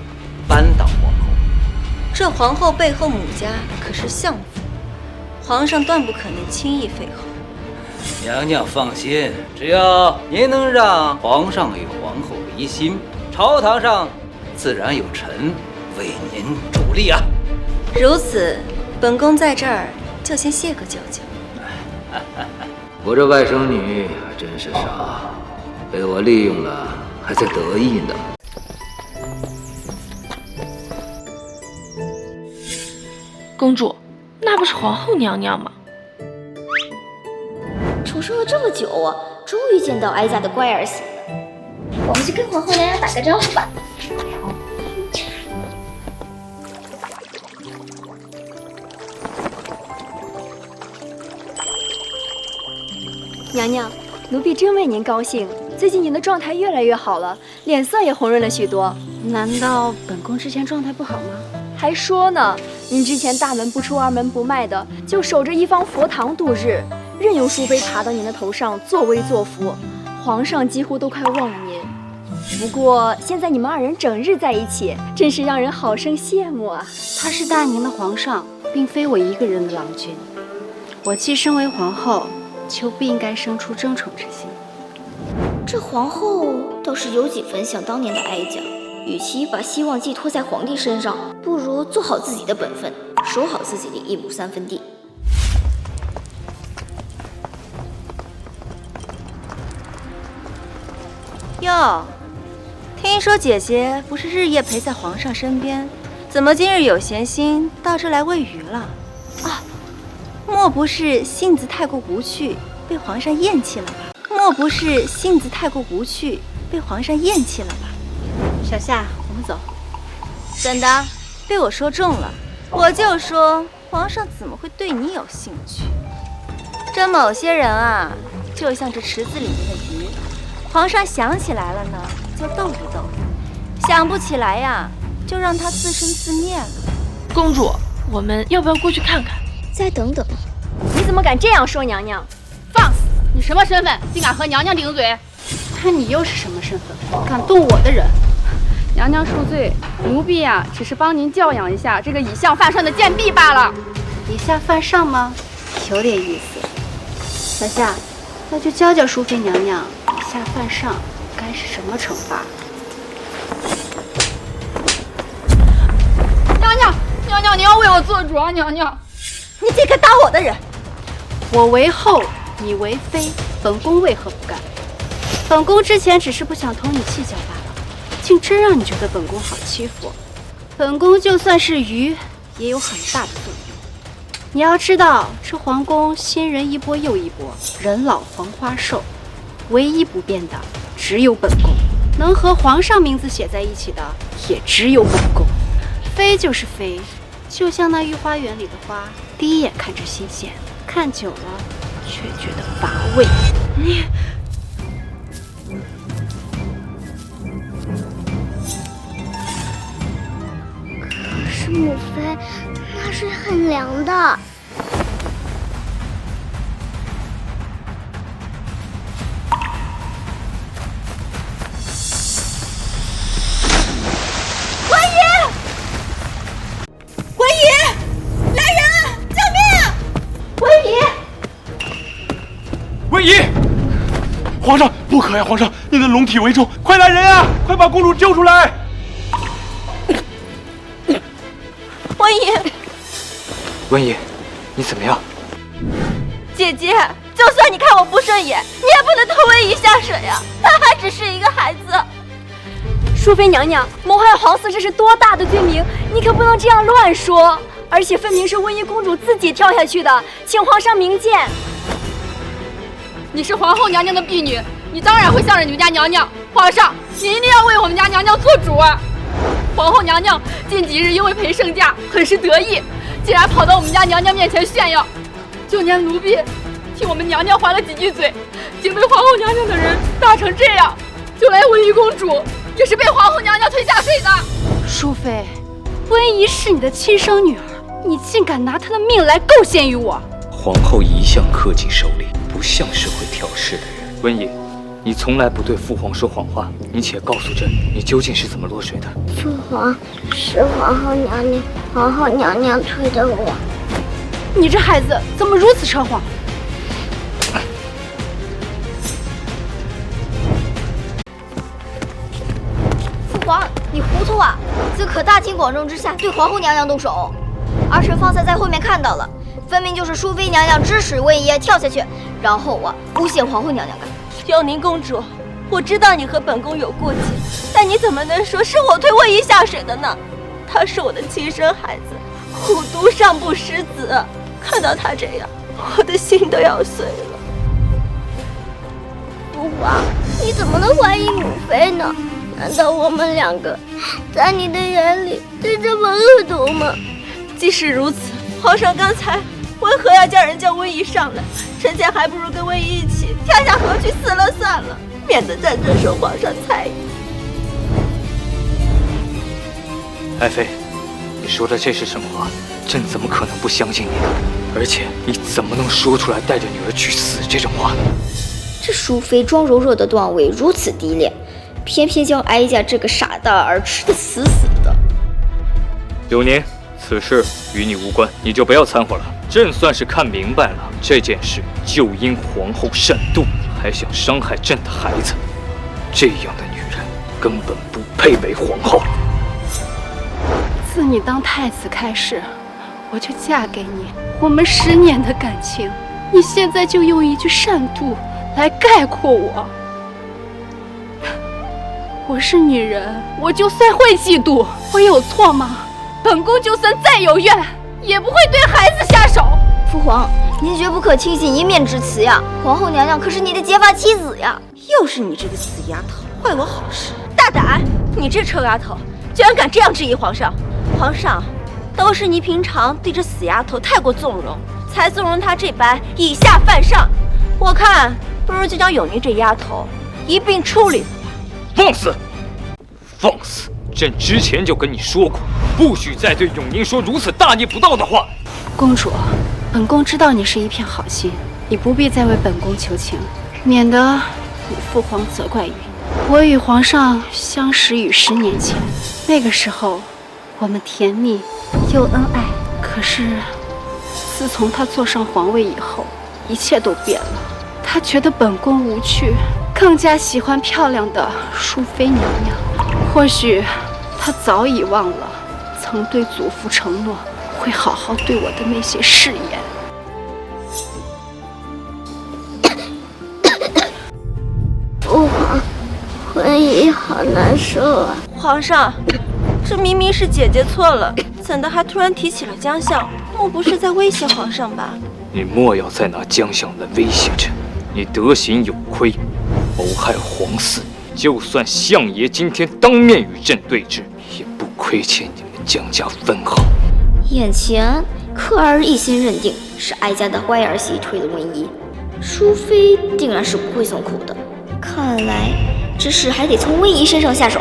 扳倒皇后？这皇后背后母家可是相府，皇上断不可能轻易废后。娘娘放心，只要您能让皇上与皇后离心，朝堂上自然有臣为您助力啊。如此，本宫在这儿就先谢个舅舅。我这外甥女还真是傻，被我利用了，还在得意呢。公主，那不是皇后娘娘吗？出生了这么久啊，终于见到哀家的乖儿媳了。我们去跟皇后娘娘打个招呼吧。娘娘，奴婢真为您高兴。最近您的状态越来越好了，脸色也红润了许多。难道本宫之前状态不好吗？还说呢，您之前大门不出二门不迈的，就守着一方佛堂度日，任由淑妃爬到您的头上作威作福，皇上几乎都快忘了您。不过现在你们二人整日在一起，真是让人好生羡慕啊！他是大宁的皇上，并非我一个人的郎君。我既身为皇后，就不应该生出争宠之心。这皇后倒是有几分像当年的哀家，与其把希望寄托在皇帝身上，不如做好自己的本分，守好自己的1亩3分地。哟，听说姐姐不是日夜陪在皇上身边，怎么今日有闲心到这来喂鱼了？啊，莫不是性子太过无趣，被皇上厌弃了吧？莫不是性子太过无趣，被皇上厌弃了吧？小夏，我们走。怎的？被我说中了？我就说皇上怎么会对你有兴趣？这某些人啊，就像这池子里面的鱼，皇上想起来了呢，就逗一逗；想不起来呀，就让他自生自灭了。公主，我们要不要过去看看？再等等。你怎么敢这样说娘娘？放肆！你什么身份，竟敢和娘娘顶嘴？看你又是什么身份，敢动我的人！娘娘恕罪，奴婢呀，只是帮您教养一下这个以下犯上的贱婢罢了。以下犯上吗？有点意思。小夏，那就教教淑妃娘娘，以下犯上该是什么惩罚。娘娘，娘娘，你要为我做主啊！娘娘，你这个打我的人！我为后，你为妃，本宫为何不干？本宫之前只是不想同你计较罢了，竟真让你觉得本宫好欺负。本宫就算是鱼，也有很大的作用。你要知道，这皇宫新人一波又一波，人老黄花瘦，唯一不变的只有本宫。能和皇上名字写在一起的，也只有本宫。妃就是妃，就像那御花园里的花，第一眼看着新鲜，看久了却觉得乏味。你。可是母妃，那水很凉的。文姨，文姨，来人，救命！文姨，文姨，皇上不可呀！皇上，您的龙体为重，快来人啊！快把公主救出来！文姨，文姨，你怎么样？姐姐，就算你看我不顺眼，你也不能拖文姨下水呀！她还只是一个孩子。淑妃娘娘，谋害皇嗣，这是多大的罪名！你可不能这样乱说。而且分明是温宜公主自己跳下去的，请皇上明鉴。你是皇后娘娘的婢女，你当然会向着你们家娘娘。皇上，你一定要为我们家娘娘做主啊！皇后娘娘近几日因为陪圣驾，很是得意，竟然跑到我们家娘娘面前炫耀，就连奴婢替我们娘娘还了几句嘴，竟被皇后娘娘的人打成这样，就连温宜公主也是被皇后娘娘推下水的。淑妃，温宜是你的亲生女儿，你竟敢拿她的命来构陷于我！皇后一向恪尽守礼，不像是会挑事的人。温宜，你从来不对父皇说谎话，你且告诉朕，你究竟是怎么落水的？父皇，是皇后娘娘，皇后娘娘推的我。你这孩子怎么如此扯谎？父皇，你糊涂啊！怎可大庭广众之下对皇后娘娘动手？儿臣方才在后面看到了，分明就是淑妃娘娘指使温宜跳下去，然后诬陷皇后娘娘干。永宁公主，我知道你和本宫有过节，但你怎么能说是我推温宜下水的呢？她是我的亲生孩子，虎毒尚不食子，看到她这样，我的心都要碎了。父皇，你怎么能怀疑母妃呢？难道我们两个在你的眼里就这么恶毒吗？即使如此，皇上刚才为何要叫人叫温宜上来？臣妾还不如跟温宜一起跳下河去死了算了，免得在这受皇上猜疑。爱妃，你说的这是什么话？朕怎么可能不相信你呢？而且你怎么能说出来带着女儿去死这种话呢？这淑妃装柔弱的段位如此低劣，偏偏将哀家这个傻大儿吃得死死的。永宁，此事与你无关，你就不要掺和了。朕算是看明白了，这件事就因皇后善妒，还想伤害朕的孩子，这样的女人根本不配为皇后。自你当太子开始，我就嫁给你，我们10年的感情，你现在就用一句善妒来概括我。我是女人，我就算会嫉妒，我有错吗？本宫就算再有怨，也不会对孩子下手。父皇，您绝不可轻信一面之词呀！皇后娘娘可是你的结发妻子呀！又是你这个死丫头，坏我好事！大胆！你这臭丫头，居然敢这样质疑皇上！皇上，都是你平常对这死丫头太过纵容，才纵容她这般以下犯上。我看，不如就将永宁这丫头一并处理。放肆！放肆！朕之前就跟你说过，不许再对永宁说如此大逆不道的话。公主，本宫知道你是一片好心，你不必再为本宫求情，免得你父皇责怪于你。我与皇上相识于10年前，那个时候我们甜蜜又恩爱。可是自从他坐上皇位以后，一切都变了。他觉得本宫无趣，更加喜欢漂亮的淑妃娘娘。或许他早已忘了曾对祖父承诺会好好对我的那些誓言。父皇，温宜好难受啊！皇上，这明明是姐姐错了，怎的还突然提起了江相？莫不是在威胁皇上吧？你莫要再拿江相来威胁朕，你德行有亏，谋害皇嗣。就算相爷今天当面与朕对峙，也不亏欠你们江家分毫。眼前克儿一心认定是哀家的乖儿媳推了温宜，淑妃定然是不会松口的。看来这事还得从温宜身上下手。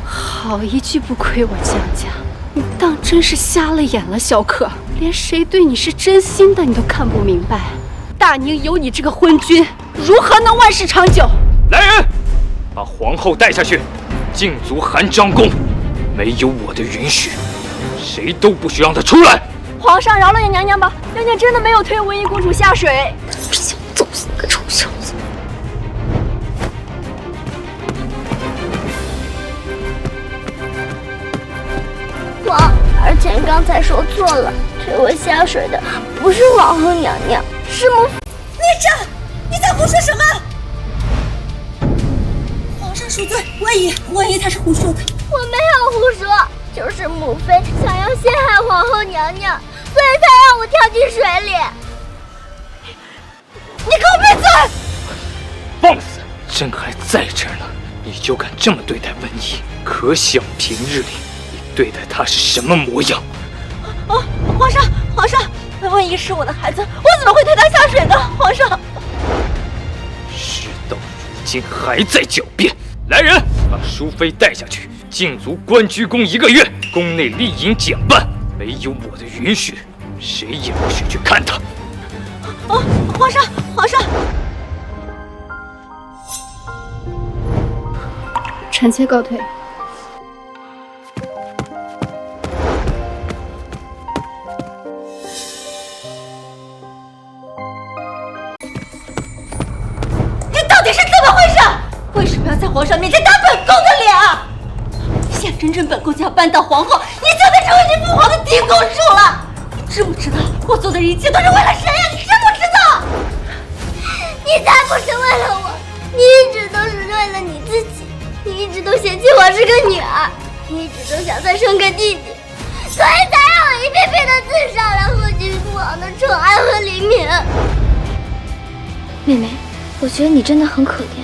好一句不亏我江家，你当真是瞎了眼了，萧克，连谁对你是真心的你都看不明白。大宁有你这个昏君，如何能万世长久？来人，把皇后带下去，禁足含章宫。没有我的允许，谁都不许让她出来。皇上饶了你娘娘吧，娘娘真的没有推温宜公主下水。想揍死个畜生！皇，儿臣刚才说错了，推我下水的不是皇后娘娘，是母。孽障！你在胡说什么？皇上恕罪，温宜她是胡说的。我没有胡说，就是母妃想要陷害皇后娘娘，所以才让我跳进水里。你给我闭嘴！放肆！朕还在这儿呢，你就敢这么对待文怡？可想平日里你对待她是什么模样？皇上，文怡是我的孩子，我怎么会推她下水呢？皇上，事到如今还在狡辩。来人，把淑妃带下去，禁足关雎宫1个月，宫内丽营减半，没有我的允许，谁也不许去看她。皇上，臣妾告退。你到底是怎么回事？为什么要在皇上面前打本宫的脸啊？现在真正本宫就要扳倒皇后，你就得成为你父皇的嫡公主了。你知不知道我做的一切都是为了谁呀？你知不知道？你才不是为了我，你一直都是为了你自己。你一直都嫌弃我是个女儿，你一直都想再生个弟弟，所以才让我一遍遍的自杀，来获取父皇的宠爱和黎明。妹妹，我觉得你真的很可怜。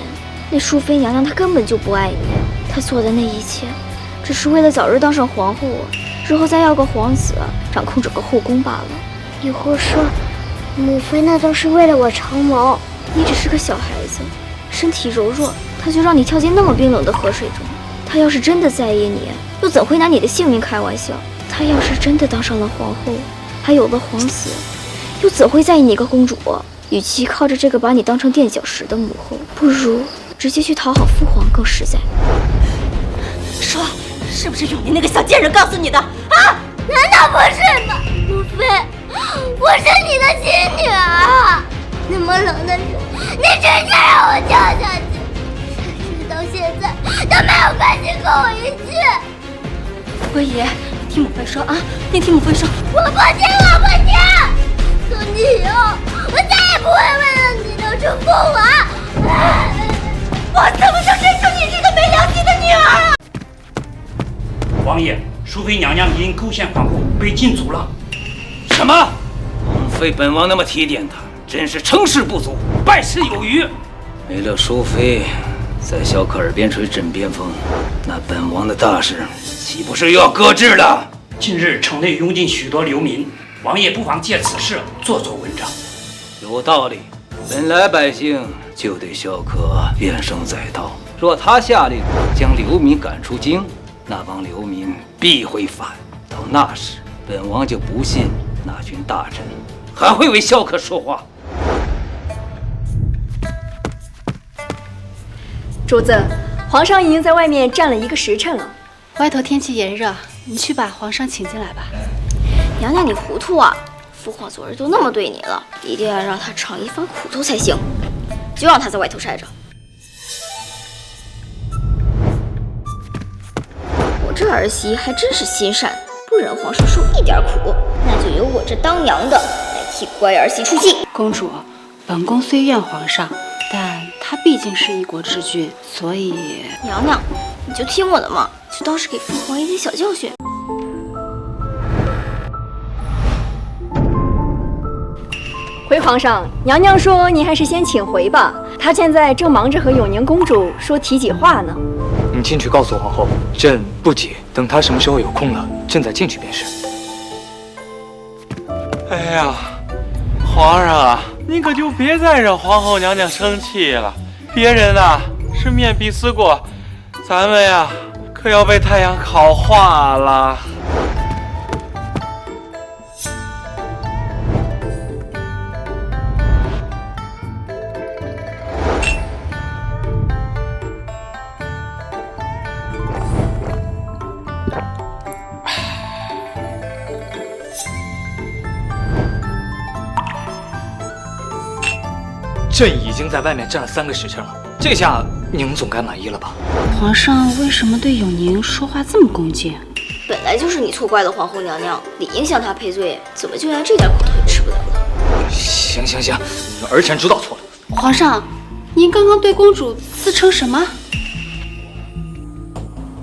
那淑妃娘娘她根本就不爱你，她做的那一切，只是为了早日当上皇后，日后再要个皇子，掌控整个后宫罢了。你胡说，母妃那都是为了我长谋。你只是个小孩子，身体柔弱，她就让你跳进那么冰冷的河水中。她要是真的在意你，又怎会拿你的性命开玩笑？她要是真的当上了皇后，还有了皇子，又怎会在意你一个公主？与其靠着这个把你当成垫脚石的母后，不如直接去讨好父皇更实在。说，是不是永宁那个小贱人告诉你的啊？难道不是吗？母妃，我是你的亲女儿，那么冷的水，你直接让我跳下去，甚至到现在都没有关心过我一句。文怡，你听母妃说啊，你听母妃说。我不听，我不听！从今以后，我再也不会为了你留住父皇。我怎么就认出你这个没良心的女儿啊！王爷，淑妃娘娘因构陷皇后被禁足了。什么？枉费本王那么提点她，真是成事不足，败事有余。为了淑妃，在萧可耳边吹枕边风，那本王的大事岂不是又要搁置了？近日城内涌进许多流民，王爷不妨借此事做文章。有道理，本来百姓就对萧可怨声载道，若他下令将流民赶出京，那帮流民必会反。到那时，本王就不信那群大臣还会为萧可说话。主子，皇上已经在外面站了1个时辰了。外头天气炎热，你去把皇上请进来吧。娘娘，你糊涂啊！父皇昨日都那么对你了，一定要让他尝一番苦头才行。就让他在外头晒着。我这儿媳还真是心善，不忍皇上受一点苦，那就由我这当娘的来替乖儿媳出气。公主，本宫虽怨皇上，但他毕竟是一国之君，所以娘娘，你就听我的嘛，就当是给父皇一点小教训。回皇上，娘娘说您还是先请回吧，她现在正忙着和永宁公主说体己话呢。你进去告诉皇后，朕不急，等她什么时候有空了，朕再进去便是。哎呀，皇上啊，您可就别再惹皇后娘娘生气了。别人啊是面壁思过，咱们呀可要被太阳烤化了。朕已经在外面站了3个时辰了，这下您总该满意了吧？皇上为什么对永宁说话这么恭敬？本来就是你错怪了皇后娘娘，理应向她赔罪，怎么就连这点苦头也吃不了了？行，儿臣知道错了。皇上，您刚刚对公主自称什么？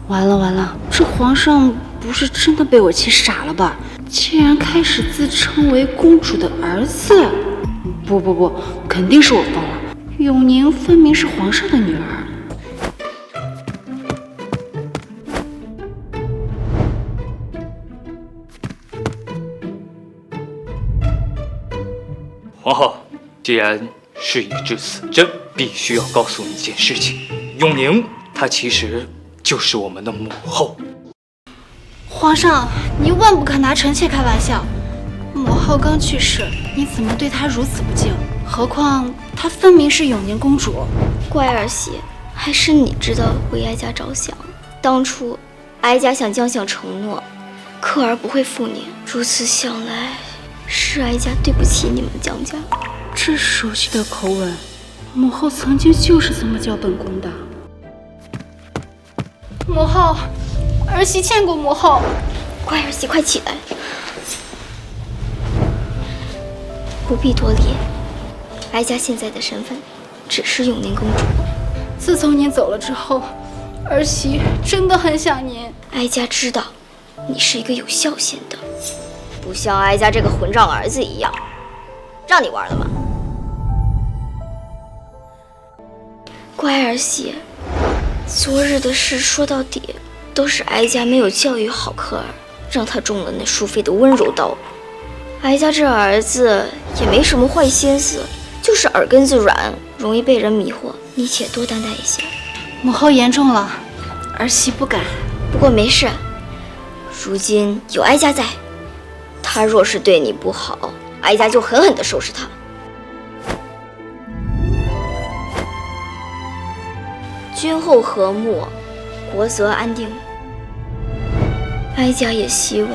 完了，这皇上不是真的被我气傻了吧？竟然开始自称为公主的儿子！不，肯定是我疯了。永宁分明是皇上的女儿。皇后，既然事已至此，朕必须要告诉你一件事情：永宁她其实就是我们的母后。皇上，您万不可拿臣妾开玩笑。母后刚去世，你怎么对她如此不敬？何况她分明是永宁公主。乖儿媳，还是你知道为哀家着想。当初哀家向将相承诺，克儿不会负您。如此想来，是哀家对不起你们将家。这熟悉的口吻，母后曾经就是这么叫本宫的。母后，儿媳见过母后。乖儿媳，快起来，不必多礼。哀家现在的身份只是永宁公主。自从您走了之后，儿媳真的很想您。哀家知道你是一个有孝心的，不像哀家这个混账儿子一样，让你玩了吗？乖儿媳，昨日的事说到底都是哀家没有教育好克儿，让他中了那淑妃的温柔刀。哀家这儿子也没什么坏心思，就是耳根子软，容易被人迷惑。你且多担待一些。母后言重了，儿媳不敢。不过没事，如今有哀家在，他若是对你不好，哀家就狠狠地收拾他。君后和睦，国则安定。哀家也希望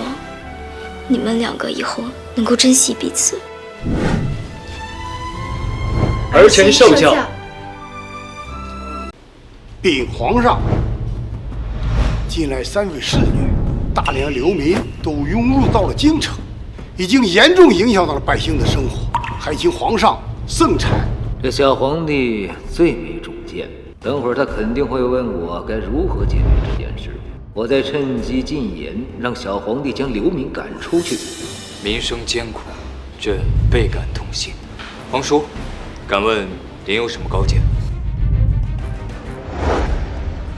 你们两个以后能够珍惜彼此。儿臣受教。禀皇上，近来3位侍女，大量流民都涌入到了京城，已经严重影响到了百姓的生活，还请皇上圣裁。这小皇帝最没主见，等会儿他肯定会问我该如何解决这件事。我再趁机进言，让小皇帝将流民赶出去。民生艰苦，朕倍感痛心。皇叔，敢问您有什么高见？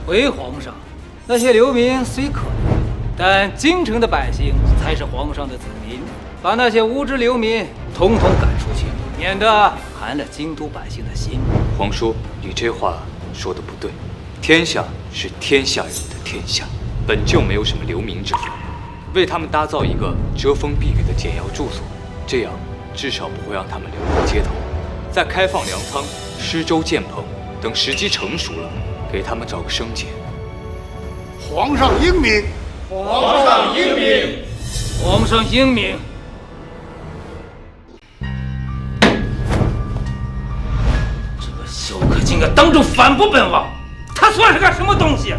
回皇上，那些流民虽可怜，但京城的百姓才是皇上的子民，把那些无知流民统统赶出去，免得寒了京都百姓的心。皇叔，你这话说得不对，天下是天下人的天下，本就没有什么流民之分，为他们搭造一个遮风避雨的简要住所，这样至少不会让他们流落街头。再开放粮仓、施粥建棚，等时机成熟了，给他们找个生计。皇上英明，皇上英明，皇上英明。这个小可竟敢当众反驳本王，他算是个什么东西？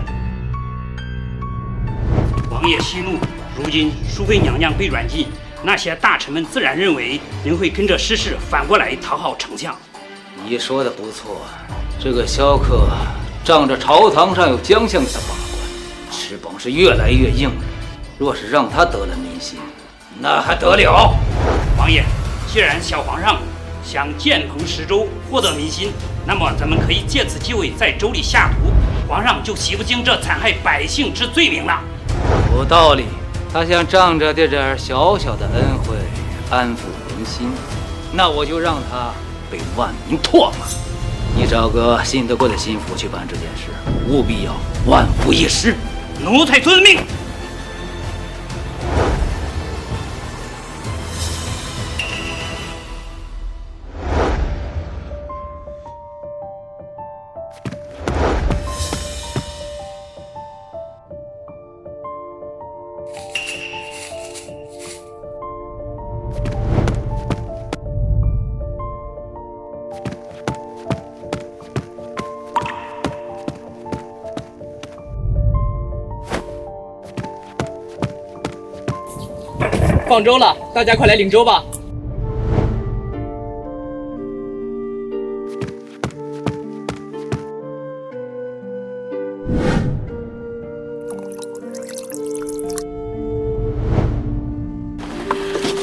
王爷息怒，如今淑妃娘娘被软禁，那些大臣们自然认为您会跟着失势反过来讨好丞相。你说的不错，这个萧克仗着朝堂上有将相给他把关，翅膀是越来越硬了。若是让他得了民心，那还得了？王爷，既然小皇上想建棚施粥获得民心，那么咱们可以借此机会在州里下毒，皇上就洗不清这残害百姓之罪名了。有道理，他想仗着这点小小的恩惠安抚民心，那我就让他被万民唾骂。你找个信得过的心腹去办这件事，务必要万无一失。奴才遵命。放粥了，大家快来领粥吧。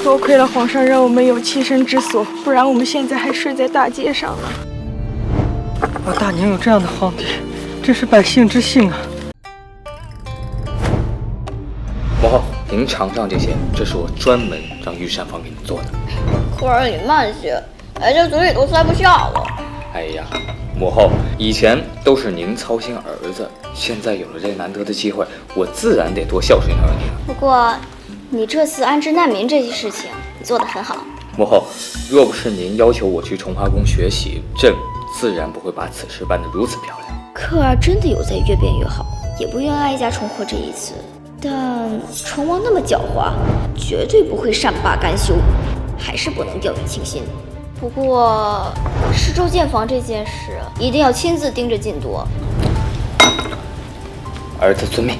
多亏了皇上让我们有栖身之所，不然我们现在还睡在大街上呢。我大娘有这样的皇帝，真是百姓之幸啊！母后，您尝尝这些，这是我专门让御膳房给您做的。可儿，你慢些，挨家嘴里都塞不下了。哎呀，母后，以前都是您操心儿子，现在有了这难得的机会，我自然得多孝顺孝顺您了。不过，你这次安置难民这些事情，你做得很好。母后，若不是您要求我去崇华宫学习，朕自然不会把此事办得如此漂亮。可儿真的有在越变越好，也不愿哀家重获这一次。但成王那么狡猾，绝对不会善罢甘休，还是不能掉以轻心。不过，施粥建房这件事一定要亲自盯着进度。儿子遵命。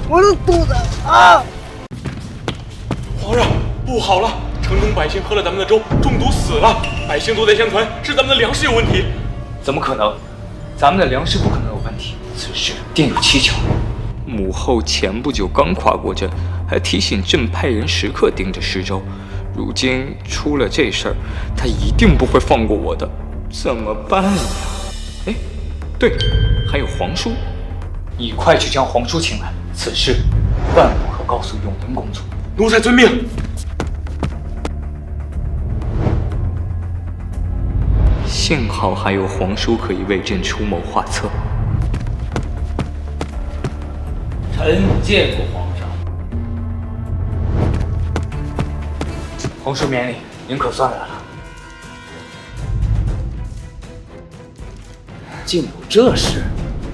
我的肚子啊！皇上，不好了！城中百姓喝了咱们的粥，中毒死了。百姓都在相传是咱们的粮食有问题。怎么可能？咱们的粮食不可能有问题，此事定有蹊跷。母后前不久刚夸过朕，还提醒朕派人时刻盯着施粥。如今出了这事儿，她一定不会放过我的。怎么办呀？哎，对，还有皇叔，你快去将皇叔请来。此事万不可告诉永宁公主。奴才遵命。幸好还有皇叔可以为朕出谋划策。臣见过皇上。皇叔免礼，您可算来了。竟有这事！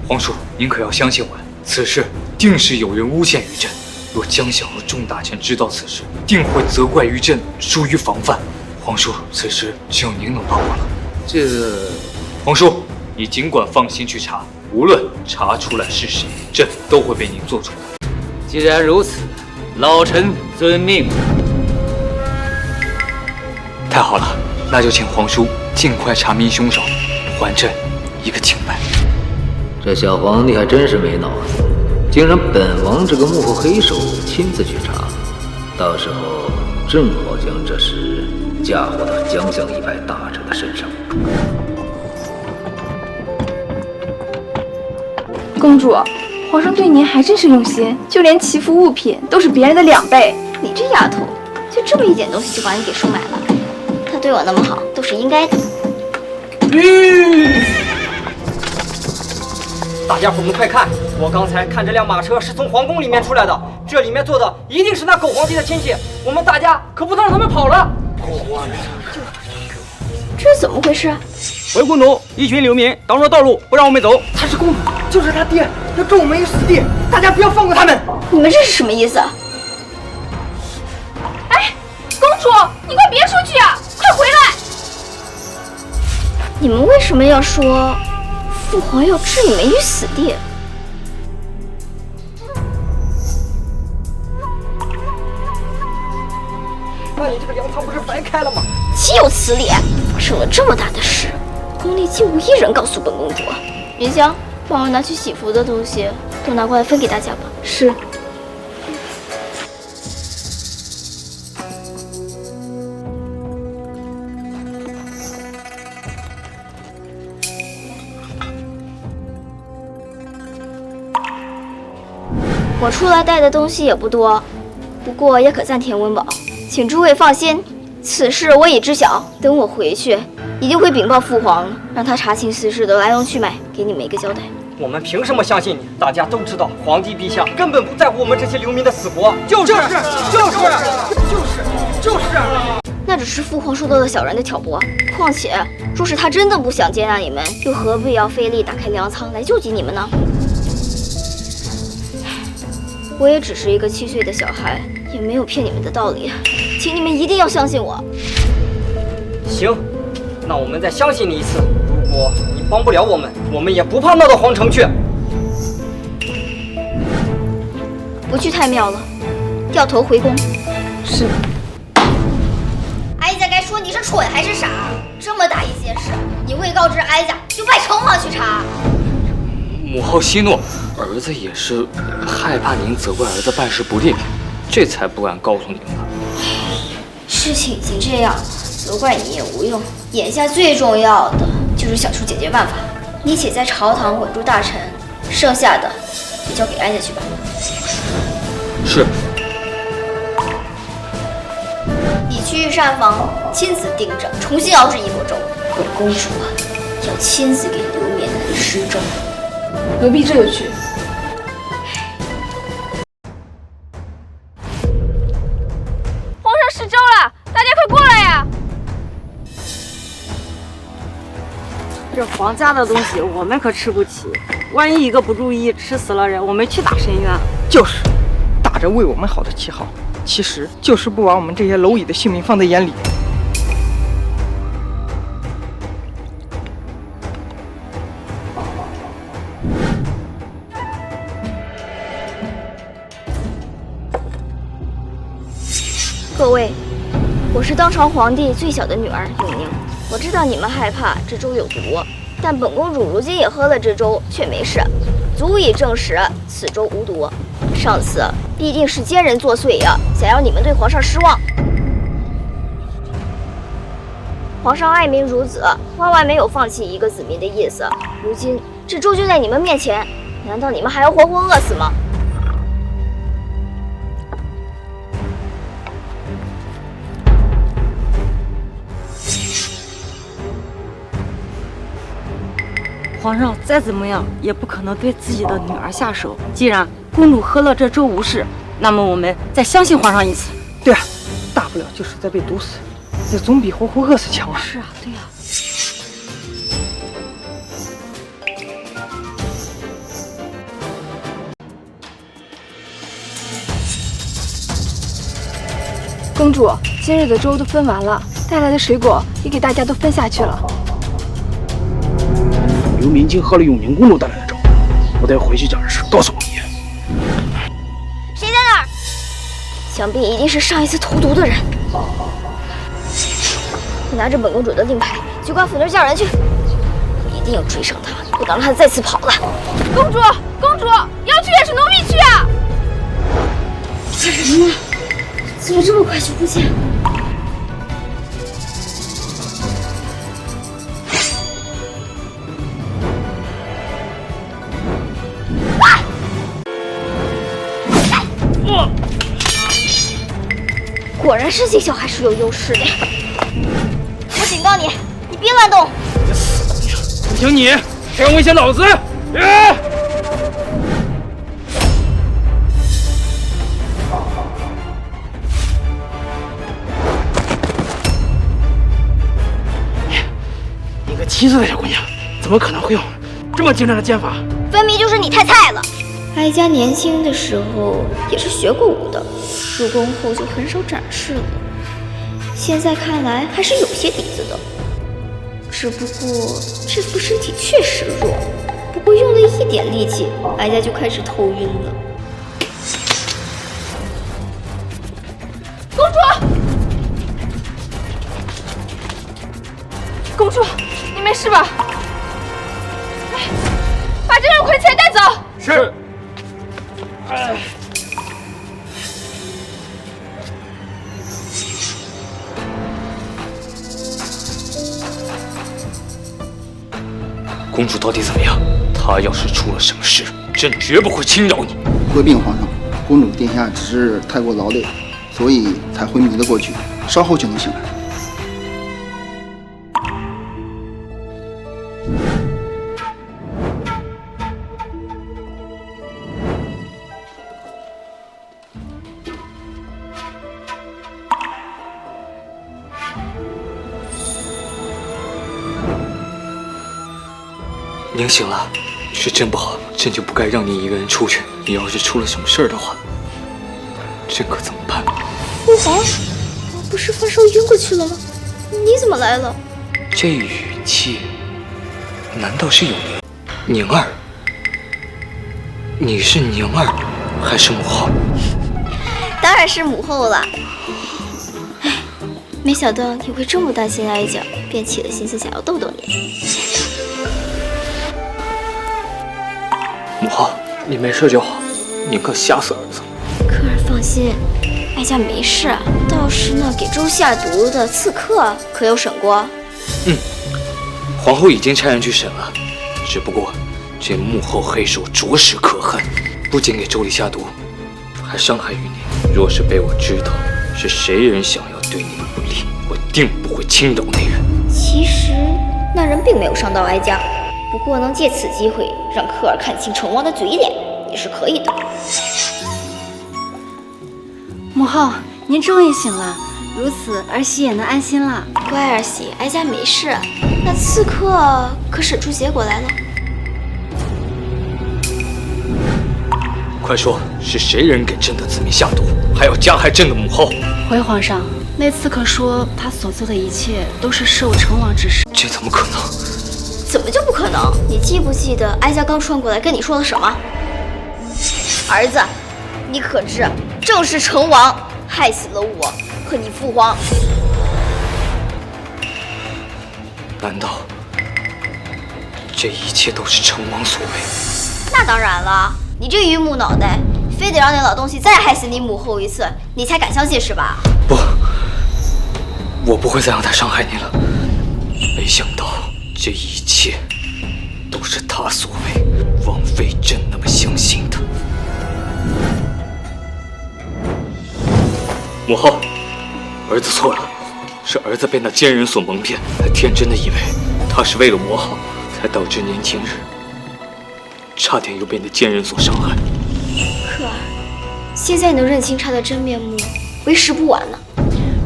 皇叔，您可要相信我，此事定是有人诬陷于朕。若江小和众大臣知道此事，定会责怪于朕疏于防范。皇叔，此事只有您能帮我了。皇叔，你尽管放心去查，无论查出来是谁，朕都会为您做主的。既然如此，老臣遵命。太好了，那就请皇叔尽快查明凶手，还朕一个清白。这小皇帝还真是没脑子，竟让本王这个幕后黑手亲自去查，到时候正好将这事嫁祸到江相一派大臣的身上。公主，皇上对您还真是用心，就连祈福物品都是别人的2倍。你这丫头，就这么一点东西就把你给收买了。他对我那么好，都是应该的。大家伙们快看，我刚才看这辆马车是从皇宫里面出来的，这里面坐的一定是那狗皇帝的亲戚，我们大家可不能让他们跑了。这怎么回事？回公主，一群流民挡住了道路，不让我们走。她是公主，就是她爹，要咒我们于死地，大家不要放过他们。你们这是什么意思？哎，公主，你快别出去啊，快回来！你们为什么要说父皇要置你们于死地？那你这个粮仓不是白开了吗？岂有此理！发生了这么大的事，宫内竟无一人告诉本公主。云香，帮我拿去喜服的东西都拿过来分给大家吧。是。我出来带的东西也不多，不过也可暂填温饱，请诸位放心，此事我已知晓。等我回去，一定会禀报父皇，让他查清此事的来龙去脉，给你们一个交代。我们凭什么相信你？大家都知道，皇帝陛下根本不在乎我们这些流民的死活。就是。那只是父皇说到的小人的挑拨。况且，若是他真的不想接纳你们，又何必要费力打开粮仓来救济你们呢？我也只是一个7岁的小孩，也没有骗你们的道理，请你们一定要相信我。行，那我们再相信你一次。如果你帮不了我们，我们也不怕闹到皇城去。不去太庙了，掉头回宫。是。哀家该说你是蠢还是傻？这么大一件事，你未告知哀家，就派城隍去查。母后息怒，儿子也是害怕您责怪儿子办事不力，这才不敢告诉您的。事情已经这样了，责怪你也无用。眼下最重要的就是想出解决办法。你且在朝堂稳住大臣，剩下的就交给哀家去吧。是。你去御膳房亲自盯着，重新熬制一锅粥。本公主要亲自给刘勉南施粥。奴婢这就去。皇上施粥了，大家快过来呀！这皇家的东西我们可吃不起，万一一个不注意吃死了人，我们去打深渊。就是，打着为我们好的旗号，其实就是不把我们这些蝼蚁的性命放在眼里。各位，我是当朝皇帝最小的女儿永宁。我知道你们害怕这粥有毒，但本公主如今也喝了这粥，却没事，足以证实此粥无毒。上次必定是奸人作祟呀，想要你们对皇上失望。皇上爱民如子，万万没有放弃一个子民的意思。如今这粥就在你们面前，难道你们还要活活饿死吗？皇上再怎么样也不可能对自己的女儿下手。既然公主喝了这粥无事，那么我们再相信皇上一次。对啊，大不了就是再被毒死，也总比活活饿死强啊。是啊，对啊。公主，今日的粥都分完了，带来的水果也给大家都分下去了。刘明清喝了永宁公主带来的粥，我得回去将这事告诉王爷。谁在那儿？想必一定是上一次投毒的人。你拿着本公主的令牌，去官府那儿叫人去。我一定要追上他，不能让他再次跑了。公主，公主，要去也是奴婢去啊！这人呢？怎么这么快就不见？果然是这小孩是有优势的。我警告你，你别乱动！你死娘！不听你，还要威胁老子？你个7岁的小姑娘，怎么可能会用这么精湛的剑法？分明就是你太菜了。哀家年轻的时候也是学过武的，入宫后就很少展示了。现在看来还是有些底子的，只不过这副身体确实弱，不过用了一点力气，哀家就开始头晕了。公主，公主，你没事吧？来，把这人捆起来带走。是。公主到底怎么样？她要是出了什么事，朕绝不会轻饶你。回禀皇上，公主殿下只是太过劳累，所以才昏迷了过去，稍后就能醒来。您醒了，是朕不好，朕就不该让你一个人出去。你要是出了什么事儿的话，朕可怎么办？父皇，我不是发烧晕过去了吗？你怎么来了？这语气，难道是有宁儿？你是宁儿，还是母后？当然是母后了。哎，没想到你会这么担心哀家，便起了心思想要逗逗你。母后，你没事就好，宁可吓死儿子。可儿放心，哀家没事，倒是那给周下毒的刺客，可有审过？皇后已经差人去审了，只不过这幕后黑手着实可恨，不仅给周礼下毒，还伤害于你。若是被我知道是谁人想要对你不利，我定不会轻饶那人。其实那人并没有伤到哀家，不过能借此机会让科尔看清成王的嘴脸，也是可以的。母后，您终于醒了，如此儿媳也能安心了。乖儿媳，哀家没事。那刺客可审出结果来了？快说，是谁人给朕的子民下毒，还要加害朕的母后？回皇上，那刺客说他所做的一切都是受成王之使。这怎么可能？怎么就不可能？你记不记得哀家刚穿过来跟你说了什么？儿子，你可知正是成王害死了我和你父皇？难道这一切都是成王所为？那当然了，你这榆木脑袋，非得让那老东西再害死你母后一次，你才敢相信是吧？不，我不会再让他伤害你了。没想到这一切都是他所为，枉费朕那么相信他。母后，儿子错了，是儿子被那奸人所蒙骗，还天真的以为他是为了我好，才导致年今日差点又被那奸人所伤害。可儿，现在你能认清他的真面目，为时不晚呢。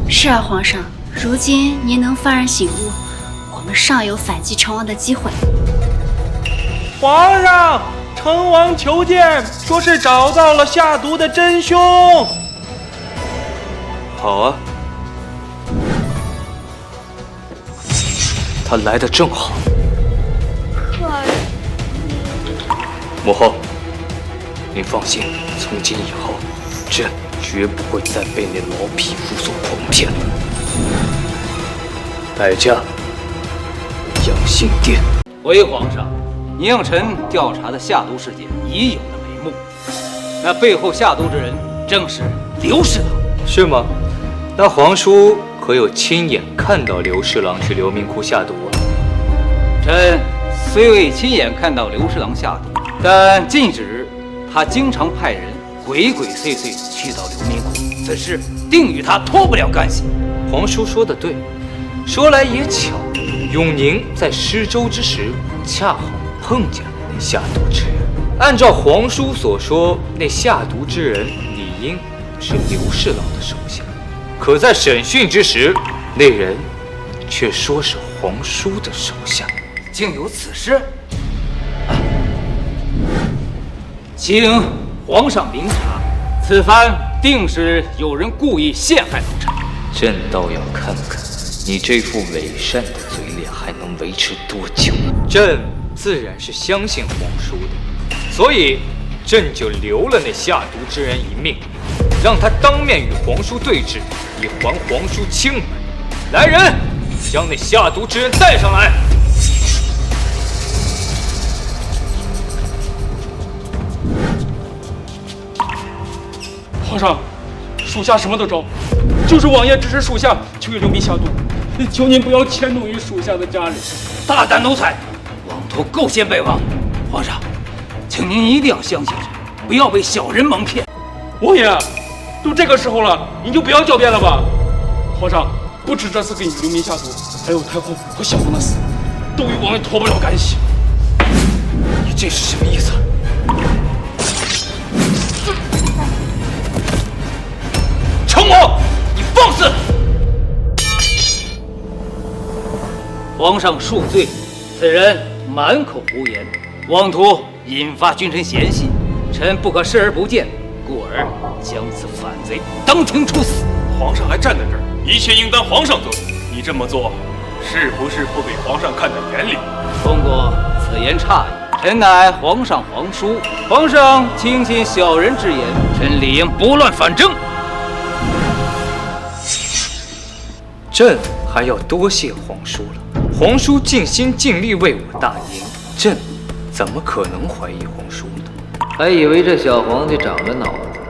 是啊，皇上，如今您能幡然醒悟，我们尚有反击成王的机会。皇上，成王求见，说是找到了下毒的真凶。好啊，他来得正好。可儿，母后，您放心，从今以后，朕绝不会再被那老匹夫所诓骗了。代驾，养心殿。回皇上，宁臣调查的下毒事件已有了眉目，那背后下毒之人正是刘侍郎，是吗？那皇叔可有亲眼看到刘侍郎去流民窟下毒啊？臣虽未亲眼看到刘侍郎下毒，但禁止他经常派人鬼鬼祟祟去到流民窟，此事定与他脱不了干系。皇叔说得对，说来也巧，永宁在施粥之时恰好碰见了那下毒之人。按照皇叔所说，那下毒之人理应是刘侍郎的手下，可在审讯之时，那人却说是皇叔的手下。竟有此事？请皇上明察，此番定是有人故意陷害奴臣。朕倒要看看你这副伪善的嘴脸还能维持多久。朕自然是相信皇叔的，所以朕就留了那下毒之人一命，让他当面与皇叔对质，以还皇叔清白。来人，将那下毒之人带上来。皇上，属下什么都招，就是王爷指使属下去给流民下毒，求您不要迁怒于属下的家人。大胆奴才，妄图构陷北王！皇上，请您一定要相信朕，不要被小人蒙骗。王爷，都这个时候了，您就不要狡辩了吧。皇上，不止这次给流民下毒，还有太后和小王的死，都与王爷脱不了干系。你这是什么意思？成王，你放肆！皇上恕罪，此人满口胡言，妄图引发君臣嫌隙，臣不可视而不见，故而将此反贼当庭处死。皇上还站在这儿，一切应当皇上做主。你这么做，是不是不给皇上看在眼里？通过此言差矣，臣乃皇上皇叔，皇上轻信小人之言，臣理应拨乱反正。朕还要多谢皇叔了，皇叔尽心尽力为我大营，朕怎么可能怀疑皇叔呢？还以为这小皇帝长了脑子，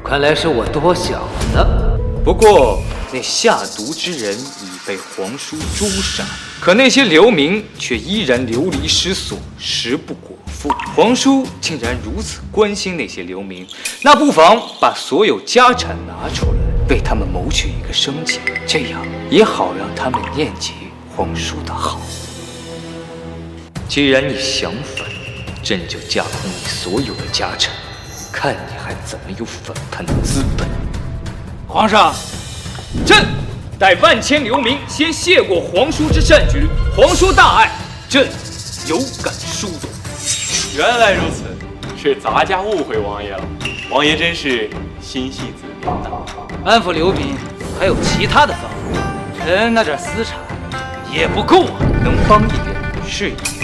看来是我多想了。不过那下毒之人已被皇叔诛杀，可那些流民却依然流离失所，食不果腹。皇叔竟然如此关心那些流民，那不妨把所有家产拿出来，为他们谋取一个生计，这样也好让他们念及皇叔的好。既然你想反，朕就架空你所有的家产，看你还怎么有反叛的资本。皇上，朕待万千流民先谢过皇叔之善举，皇叔大爱，朕有感殊动。原来如此，是咱家误会王爷了。王爷真是心系子民呐。安抚流民还有其他的方法，臣那点私产也不够啊。能帮一点是一点。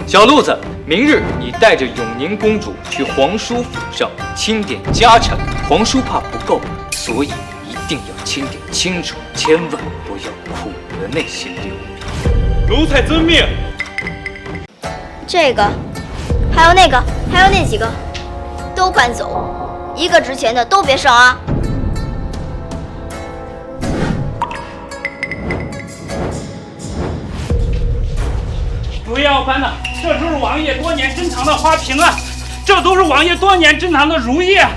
小路子，明日你带着永宁公主去皇叔府上清点家产，皇叔怕不够，所以一定要清点清楚，千万不要苦了那些流民。奴才遵命。这个，还有那个，还有那几个，都搬走，一个值钱的都别少啊！不要搬了，这都是王爷多年珍藏的花瓶啊，这都是王爷多年珍藏的如意啊。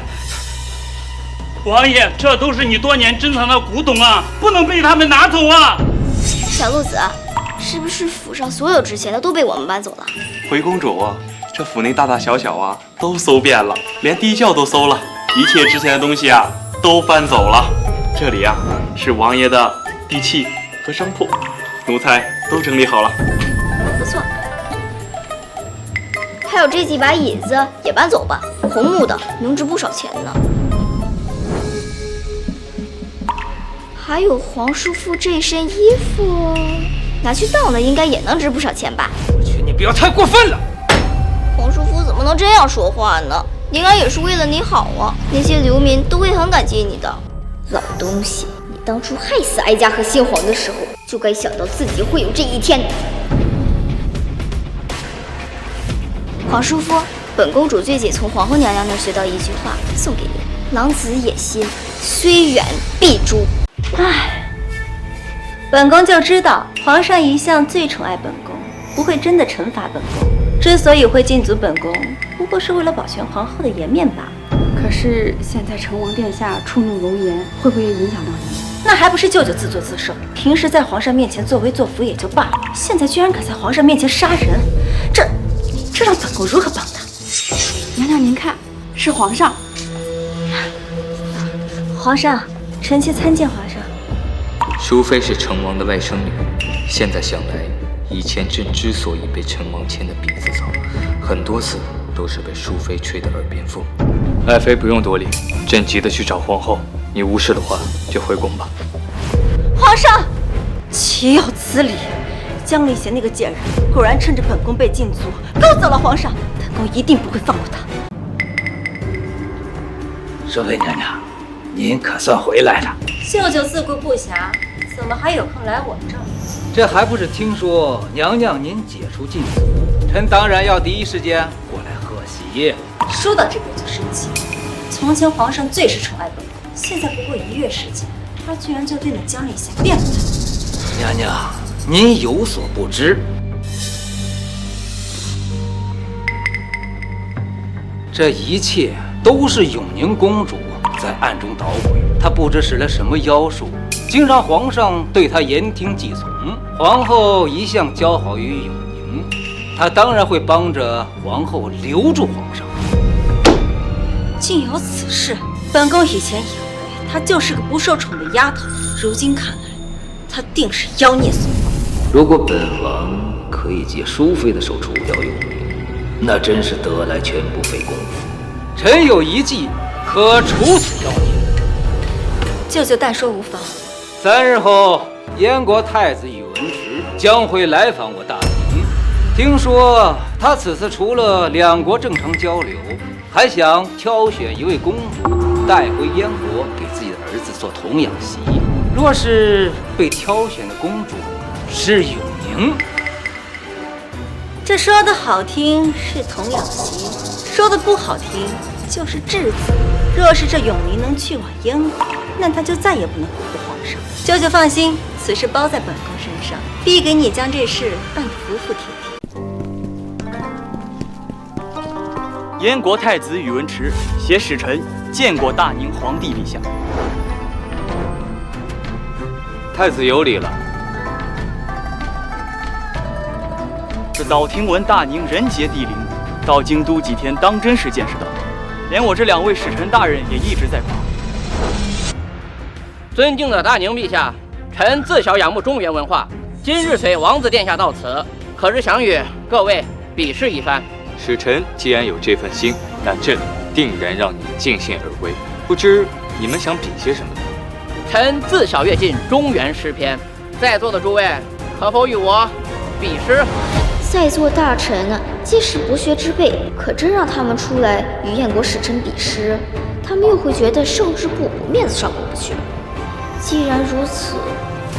王爷，这都是你多年珍藏的古董啊，不能被他们拿走啊！小鹿子，是不是府上所有值钱的都被我们搬走了？回公主，这府内大大小小啊都搜遍了，连地窖都搜了，一切值钱的东西啊都搬走了。这里啊是王爷的地契和商铺，奴才都整理好了。不错，还有这几把椅子也搬走吧，红木的，能值不少钱呢。还有皇叔父这身衣服，拿去当了应该也能值不少钱吧？我劝你不要太过分了。皇叔父怎么能这样说话呢？应该也是为了你好啊，那些流民都会很感激你的。老东西，你当初害死哀家和先皇的时候，就该想到自己会有这一天。皇叔父，本公主最近从皇后娘娘那儿学到一句话，送给你：狼子野心，虽远必诛。唉，本宫就知道皇上一向最宠爱本宫，不会真的惩罚本宫。之所以会禁足本宫，不过是为了保全皇后的颜面罢了。可是现在成王殿下触怒龙颜，会不会影响到你？那还不是舅舅自作自受？平时在皇上面前作威作福也就罢了，现在居然敢在皇上面前杀人，这让本宫如何帮他？娘娘您看，是皇上。皇上，臣妾参见皇上。淑妃是成王的外甥女，现在想来，以前朕之所以被成王牵的鼻子走，很多次都是被淑妃吹的耳边风。爱妃不用多礼，朕急得去找皇后。你无事的话，就回宫吧。皇上，岂有此理！江离贤那个贱人，果然趁着本宫被禁足，勾走了皇上。本宫一定不会放过他。淑妃娘娘，您可算回来了。舅舅自顾不暇，怎么还有空来我这儿？这还不是听说娘娘您解除禁足，臣当然要第一时间过来贺喜。说到这边就生气。从前皇上最是宠爱本宫，现在不过1月时间，他居然就对那江离贤变了。娘娘，您有所不知，这一切都是永宁公主在暗中捣鬼。她不知使了什么妖术，竟让皇上对她言听计从。皇后一向交好于永宁，她当然会帮着皇后留住皇上。竟有此事！本宫以前以为她就是个不受宠的丫头，如今看来，她定是妖孽所化。如果本王可以借淑妃的手除掉永宁，那真是得来全不费工夫。臣有一计可除此妖孽。舅舅但说无妨。3日后，燕国太子宇文池将会来访我大庭。听说他此次除了两国正常交流，还想挑选一位公主带回燕国，给自己的儿子做童养媳。若是被挑选的公主是永宁，这说的好听是童养媳，说的不好听就是质子。若是这永宁能去往燕国，那他就再也不能保护皇上。舅舅放心，此事包在本宫身上，必给你将这事办得服服帖帖。燕国太子宇文池携使臣见过大宁皇帝陛下。太子有礼了。这早听闻大宁人杰地灵，到京都几天，当真是见识到，连我这2位使臣大人也一直在夸。尊敬的大宁陛下，臣自小仰慕中原文化，今日随王子殿下到此，可是想与各位比试一番。使臣既然有这份心，那朕定然让你尽兴而归。不知你们想比些什么呢？臣自小阅尽中原诗篇，在座的诸位可否与我比诗？在座大臣皆是博学之辈，可真让他们出来与燕国使臣比诗，他们又会觉得胜之不武，面子上过不去。既然如此，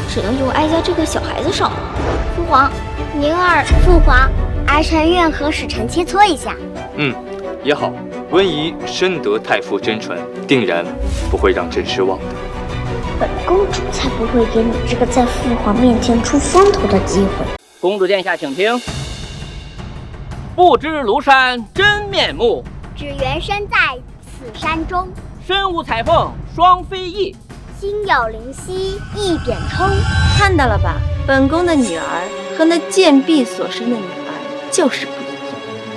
只能由哀家这个小孩子上了。父皇，宁儿，父皇，儿臣愿和使臣切磋一下。也好。温宜深得太傅真传，定然不会让朕失望的。本公主才不会给你这个在父皇面前出风头的机会。公主殿下，请听。不知庐山真面目，只缘身在此山中。身无彩凤双飞翼，心有灵犀一点通。看到了吧，本宫的女儿和那贱婢所生的女儿就是不一样。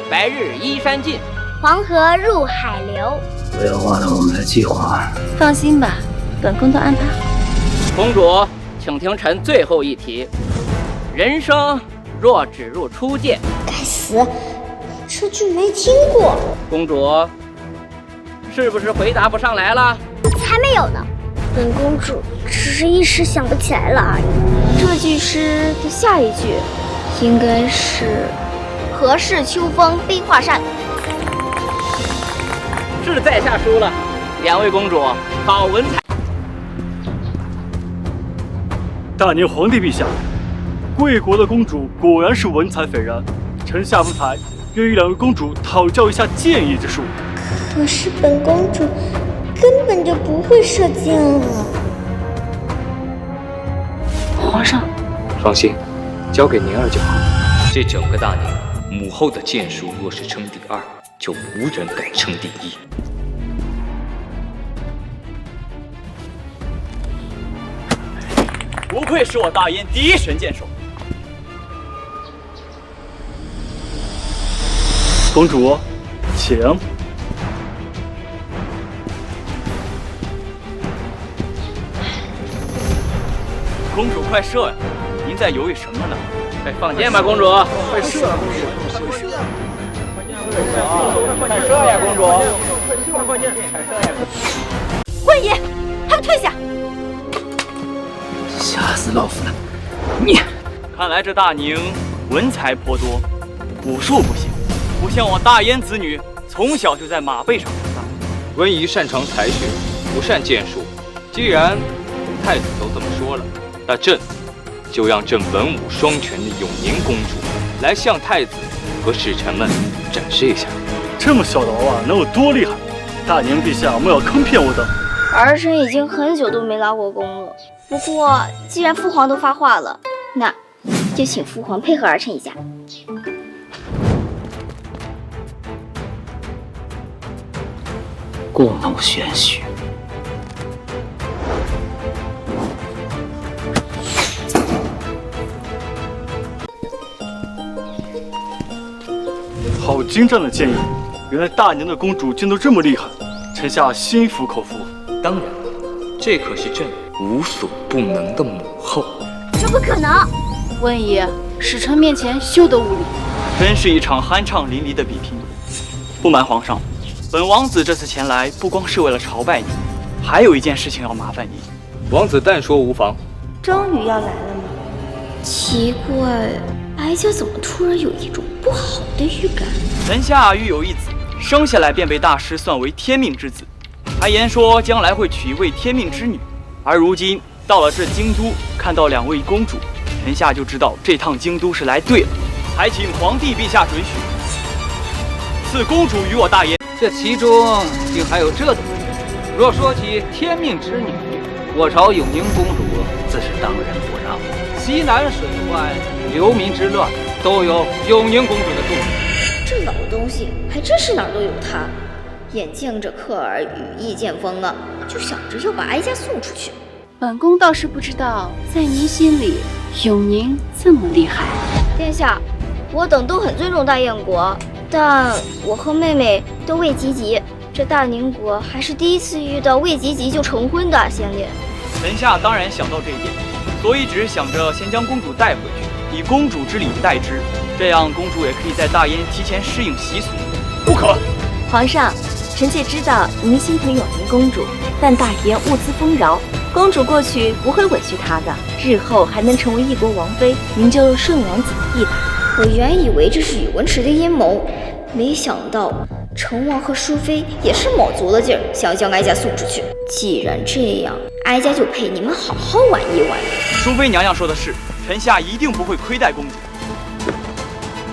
白日依山尽，黄河入海流。不要忘了我们的计划。放心吧，本宫都安排好。公主，请听臣最后一题：人生若只入初见。该死，这句没听过。公主，是不是回答不上来了？才没有呢，本公主只是一时想不起来了而已。这句诗的下一句应该是“何事秋风悲画扇”。是在下输了，2位公主好文采。大宁皇帝陛下，贵国的公主果然是文采斐然，臣下不才，愿与2位公主讨教一下剑艺之术。可是本公主根本就不会射箭啊！皇上，放心，交给宁儿就好。这整个大宁，母后的剑术若是称第2，就无人敢称第1。不愧是我大燕第1神箭手。公主，请。公主快射呀！您在犹豫什么呢？快放箭吧，公主！快射啊，公主！快射！快射呀，公主！快箭！温宜，还不退下！吓死老夫了！你，看来这大宁文才颇多，武术不行，不像我大燕子女从小就在马背上长大。温宜擅长才学，不善剑术。既然太子都这么说了，那朕就让这文武双全的永宁公主来向太子和使臣们展示一下。这么小的娃娃能有多厉害？大宁陛下莫要坑骗我的。儿臣已经很久都没拉过弓了。不过既然父皇都发话了，那就请父皇配合儿臣一下。故弄玄虚。好精湛的剑艺！原来大宁的公主竟都这么厉害，臣下心服口服。当然，这可是朕无所不能的母后。这不可能！温宜，使臣面前休得无礼。真是一场酣畅淋漓的比拼。不瞒皇上，本王子这次前来不光是为了朝拜你，还有一件事情要麻烦你。王子但说无妨。终于要来了吗？奇怪，哀家怎么突然有一种不好的预感？臣下育有一子，生下来便被大师算为天命之子，还言说将来会娶一位天命之女。而如今到了这京都，看到2位公主，臣下就知道这趟京都是来对了，还请皇帝陛下准许，赐公主与我大燕。这其中竟还有这等原因！若说起天命之女，我朝永宁公主自是当仁不让。西南水患、流民之乱，都有永宁公主的重视。这老东西还真是哪儿都有他。眼见着克尔羽翼渐丰了，就想着要把哀家送出去。本宫倒是不知道，在您心里，永宁这么厉害。殿下，我等都很尊重大燕国，但我和妹妹都未及笄。这大宁国还是第一次遇到未及笄就成婚的先烈。臣下当然想到这一点，所以只是想着先将公主带回去，以公主之礼待之，这样公主也可以在大燕提前适应习俗。不可！皇上，臣妾知道您心疼永宁公主，但大燕物资丰饶，公主过去不会委屈她的，日后还能成为一国王妃，您就顺王子意吧。我原以为这是宇文池的阴谋，没想到成王和淑妃也是卯足了劲儿，想将哀家送出去。既然这样，哀家就陪你们好好玩一玩。淑妃娘娘说的是，臣下一定不会亏待公主。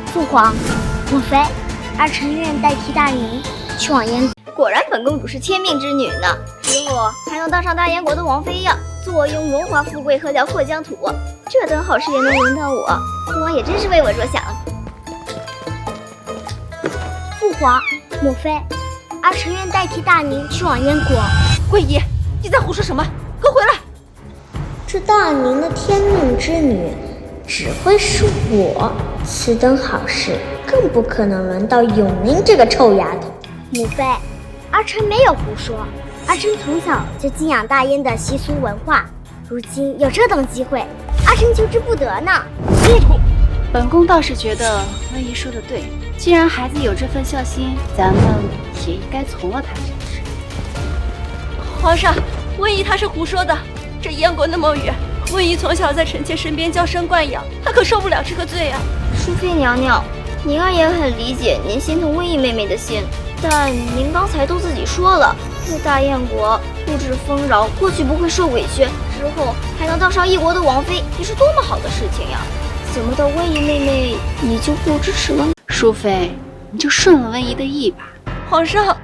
父皇，母妃，儿臣愿代替大宁去往燕。果然本公主是天命之女呢，日后还能当上大燕国的王妃呀，坐拥荣华富贵和辽阔疆土，这等好事也能轮到我，父王也真是为我着想。父皇，母妃，儿臣愿代替大宁去往燕国。惠仪，你在胡说什么？给我回来！这大宁的天命之女，只会是我，此等好事更不可能轮到永宁这个臭丫头。母妃，儿臣没有胡说，儿臣从小就敬仰大燕的习俗文化，如今有这等机会，儿臣求之不得呢。糊涂！本宫倒是觉得温宜说的对，既然孩子有这份孝心，咱们也应该从了他才是。皇上，温宜她是胡说的，这燕国那么远，温宜从小在臣妾身边娇生惯养，她可受不了这个罪啊。淑妃娘娘，宁儿也很理解您心疼温宜妹妹的心，但您刚才都自己说了，在大燕国物质丰饶，过去不会受委屈，之后还能当上一国的王妃，也是多么好的事情呀！怎么到温宜妹妹你就不支持了？淑妃，你就顺了温宜的意吧。皇上，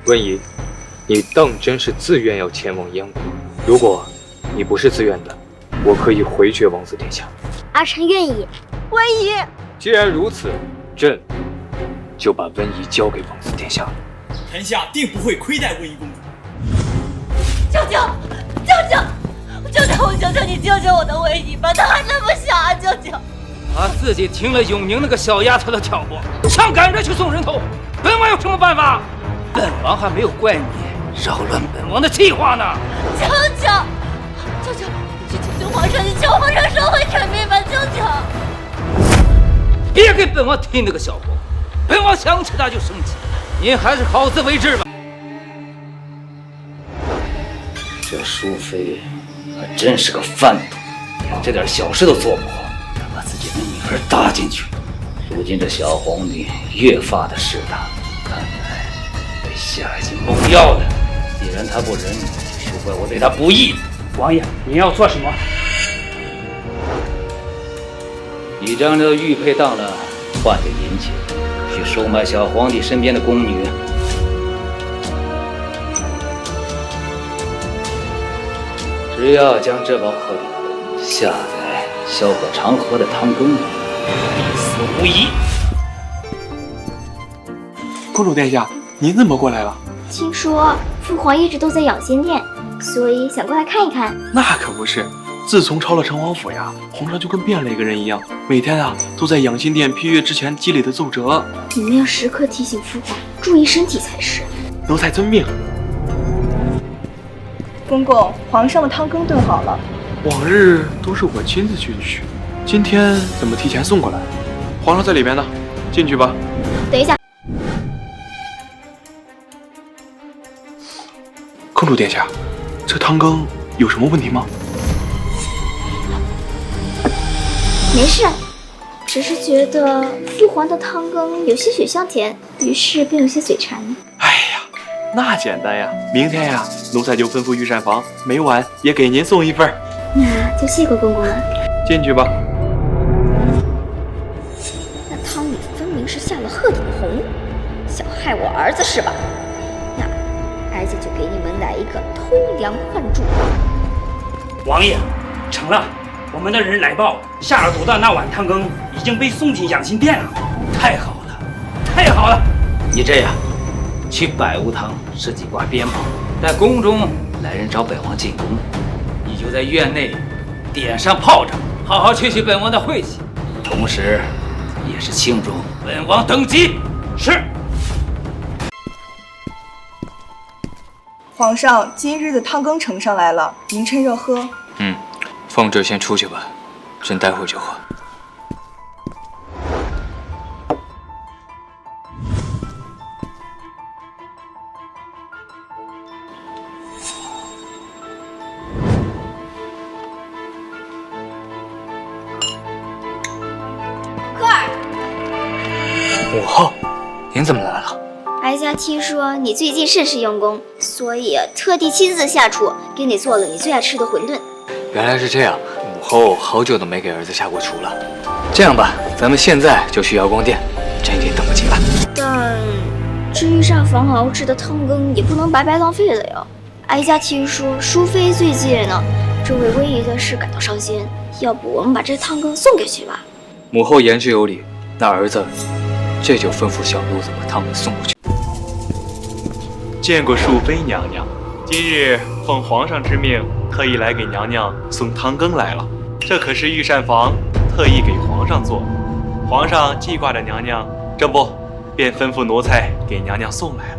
温宜，你当真是自愿要前往燕国？如果你不是自愿的，我可以回绝王子殿下。儿臣愿意。温宜，既然如此，朕就把温宜交给王子殿下。臣下定不会亏待温宜公主。舅舅，舅舅，舅舅，我求求你救救我的温宜吧，她还那么小啊，舅舅。他自己听了永宁那个小丫头的挑拨，上赶着去送人头，本王有什么办法？本王还没有怪你扰乱本王的计划呢。舅舅，舅舅，你去求皇上，你求皇上收回臣命吧，舅舅。别给本王听那个笑话，本王想起他就生气。您还是好自为之吧。这淑妃还真是个贩子，连这点小事都做不好，把自己的女儿搭进去。如今这小皇女越发的势大，看来被下进猛药了。既然她不仁，就怪我对她不义。王爷，您要做什么？你将这玉佩当了，换点银钱，去收买小皇帝身边的宫女。只要将这包鹤顶红下在萧葛长河的汤羹里，必死无疑。公主殿下，您怎么过来了？听说父皇一直都在养心殿，所以想过来看一看。那可不是，自从抄了城隍府呀，皇上就跟变了一个人一样，每天啊都在养心殿批阅之前积累的奏折。你们要时刻提醒父皇注意身体才是。奴才遵命。公公，皇上的汤羹炖好了。往日都是我亲自去取，今天怎么提前送过来？皇上在里边呢，进去吧。等一下，公主殿下，这汤羹有什么问题吗？没事，只是觉得父皇的汤羹有些许香甜，于是便有些嘴馋。那简单呀，明天呀，奴才就吩咐御膳房，每晚也给您送一份。那就谢过公公了。进去吧。那汤里分明是下了鹤顶红，想害我儿子是吧？那哀家就给你们们来一个偷梁换柱。王爷，成了，我们的人来报，下了毒的那碗汤羹已经被送进养心殿了。太好了，太好了！你这样，去百无堂设几挂鞭炮，待宫中来人找本王进宫，你就在院内点上炮仗，好好吹嘘本王的晦气，同时也是庆祝本王登基。是。皇上，今日的汤羹呈上来了，您趁热喝。凤姐先出去吧，朕待会就喝。科尔，母后，您怎么来了？哀家听说你最近甚是用功，所以特地亲自下厨给你做了你最爱吃的馄饨。原来是这样，母后好久都没给儿子下过厨了。这样吧，咱们现在就去瑶光殿，朕已经等不及了。但这御膳房熬制的汤羹也不能白白浪费了呀。哀家听说淑妃最近呢，正为温宜的事感到伤心，要不我们把这汤羹送给去吧？母后言之有理，那儿子这就吩咐小路子把汤羹送过去。见过淑妃娘娘，今日奉皇上之命，特意来给娘娘送汤羹来了。这可是御膳房特意给皇上做，皇上记挂着娘娘，这不便吩咐奴才给娘娘送来了。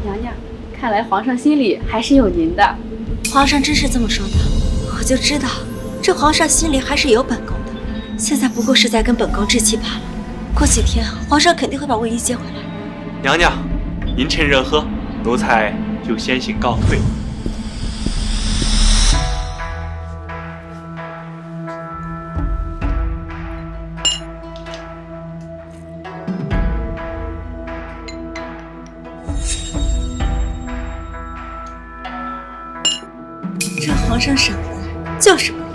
娘娘，看来皇上心里还是有您的。皇上真是这么说的，我就知道这皇上心里还是有本宫的。现在不过是在跟本宫置气罢了。过几天皇上肯定会把温宜接回来。娘娘，您趁热喝，奴才就先行告退。这皇上赏的就是不一样。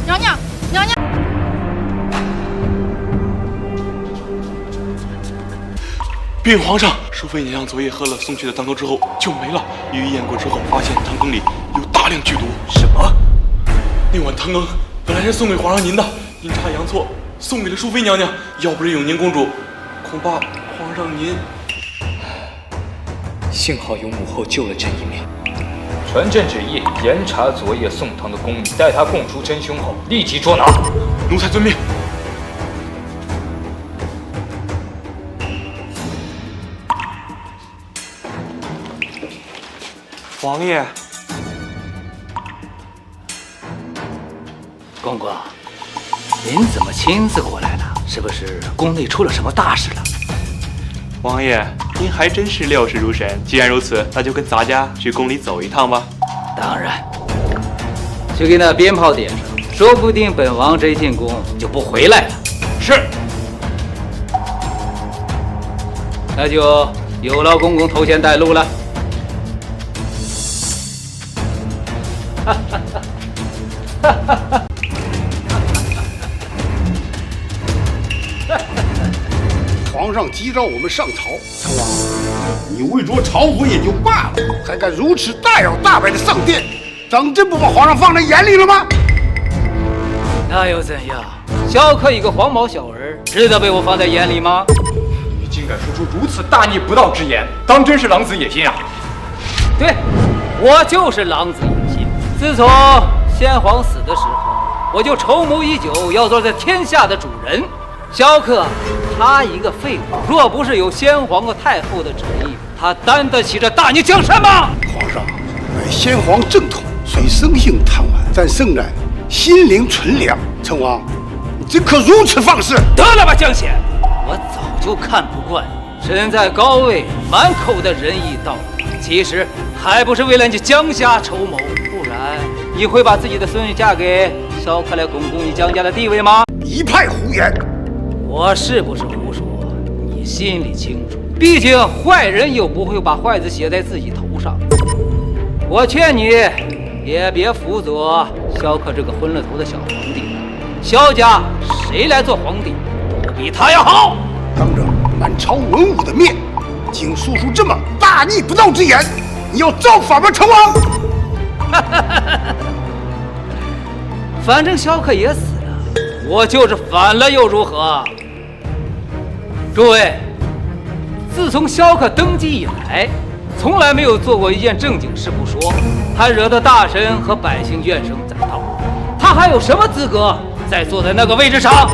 娘娘，娘娘，禀皇上，淑妃娘娘昨夜喝了送去的汤羹之后就没了。御医验过之后，发现汤羹里有大量剧毒。什么？那碗汤羹本来是送给皇上您的，阴差阳错送给了淑妃娘娘。要不是永宁公主，恐怕皇上您……幸好有母后救了朕一命。传朕旨意，严查昨夜送汤的宫女，待她供出真凶后，立即捉拿。奴才遵命。王爷，公公，您怎么亲自过来了？是不是宫内出了什么大事了？王爷，您还真是料事如神。既然如此，那就跟咱家去宫里走一趟吧。当然，去给那鞭炮点上，说不定本王这一进宫就不回来了。是。那就有劳公公头前带路了。哈哈哈，哈哈哈。皇上急召我们上朝，成王，你为着朝服也就罢了，还敢如此大摇大摆的上殿，当真不把皇上放在眼里了吗？那又怎样？萧克一个黄毛小儿，值得被我放在眼里吗？你竟敢说出如此大逆不道之言，当真是狼子野心啊！对，我就是狼子野心。自从先皇死的时候，我就筹谋已久，要做这天下的主人。萧克，他一个废物，若不是有先皇和太后的旨意，他担得起这大逆江山吗？皇上，乃先皇正统，虽生性贪玩，但胜在心灵纯良。成王，你怎可如此放肆？得了吧，江显，我早就看不惯你身在高位，满口的仁义道德，其实还不是为了你江家筹谋。不然你会把自己的孙女嫁给萧克来巩固你江家的地位吗？一派胡言！我是不是胡说，你心里清楚。毕竟坏人又不会把坏字写在自己头上。我劝你也别辅佐萧克这个昏了头的小皇帝了。萧家谁来做皇帝，都比他要好。当着满朝文武的面，竟说出这么大逆不道之言，你要造反吗，成王？反正萧克也死了，我就是反了又如何？诸位，自从萧克登基以来，从来没有做过一件正经事不说，还惹得大臣和百姓怨声载道。他还有什么资格再坐在那个位置上？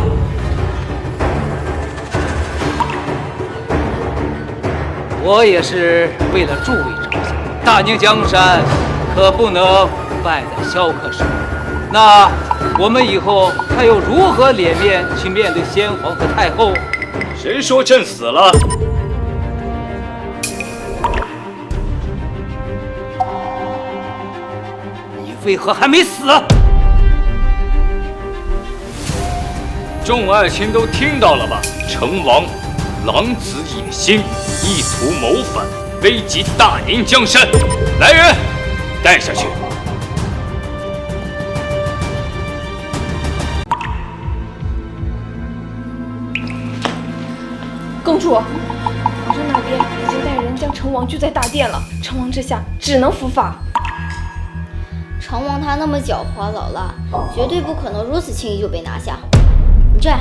我也是为了诸位着想，大宁江山可不能败在萧克手里。那我们以后还有如何脸面去面对先皇和太后？谁说朕死了？你为何还没死？众爱卿都听到了吧？成王狼子野心，意图谋反，危及大宁江山。来人，带下去。公主，皇上那边已经带人将成王拘在大殿了，成王这下只能伏法。成王他那么狡猾老辣，绝对不可能如此轻易就被拿下。你这样，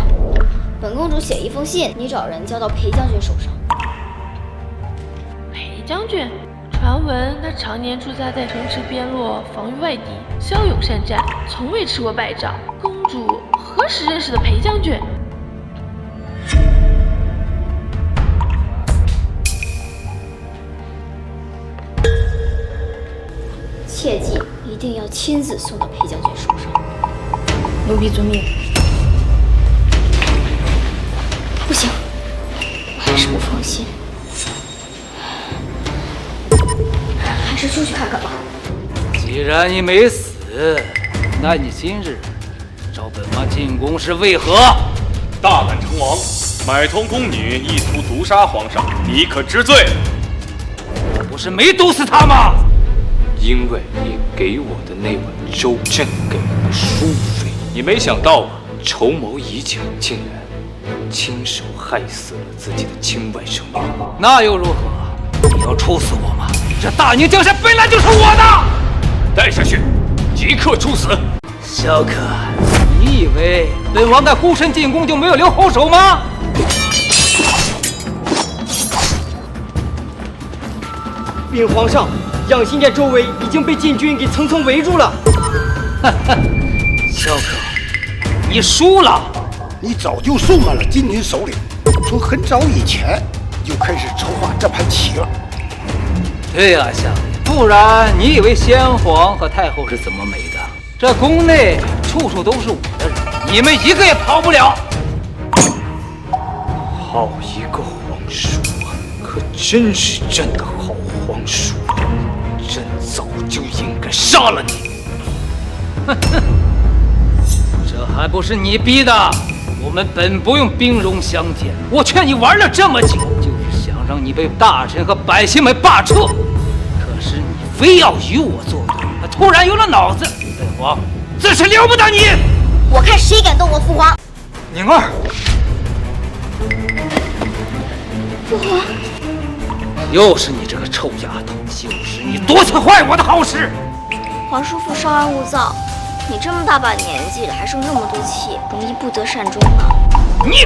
本公主写一封信，你找人交到裴将军手上。裴将军，传闻他常年驻扎在城池边落，防御外敌，骁勇善战，从未吃过败仗。公主何时认识的裴将军？切记，一定要亲自送到裴将军手上。奴婢遵命。不行，我还是不放心，还是出去看看吧。既然你没死，那你今日找本王进宫是为何？大胆成王，买通宫女，意图毒杀皇上，你可知罪？不是没毒死他吗？因为你给我的那碗粥，朕给了淑妃。你没想到啊，筹谋已久，竟然亲手害死了自己的亲外甥女。那又如何？你要处死我吗？这大宁江山本来就是我的！带下去，即刻处死！萧可，你以为本王在孤身进宫就没有留后手吗？禀皇上，养心殿周围已经被禁军给层层围住了。萧可，你输了。你早就送满了禁军首领，从很早以前就开始筹划这盘棋了。对呀，相爷，不然你以为先皇和太后是怎么没的？这宫内处处都是我的人，你们一个也跑不了。好一个皇叔啊，可真是朕的好皇叔，朕早就应该杀了你。这还不是你逼的？我们本不用兵戎相见，我劝你玩了这么久，就是想让你被大臣和百姓们罢黜。可是你非要与我作对，突然有了脑子，本王自是留不得你。我看谁敢动我父皇！宁儿，父皇，又是你这个臭丫头，就是你多次坏我的好事。皇叔父稍安勿躁，你这么大把年纪了，还生这么多气，容易不得善终啊！你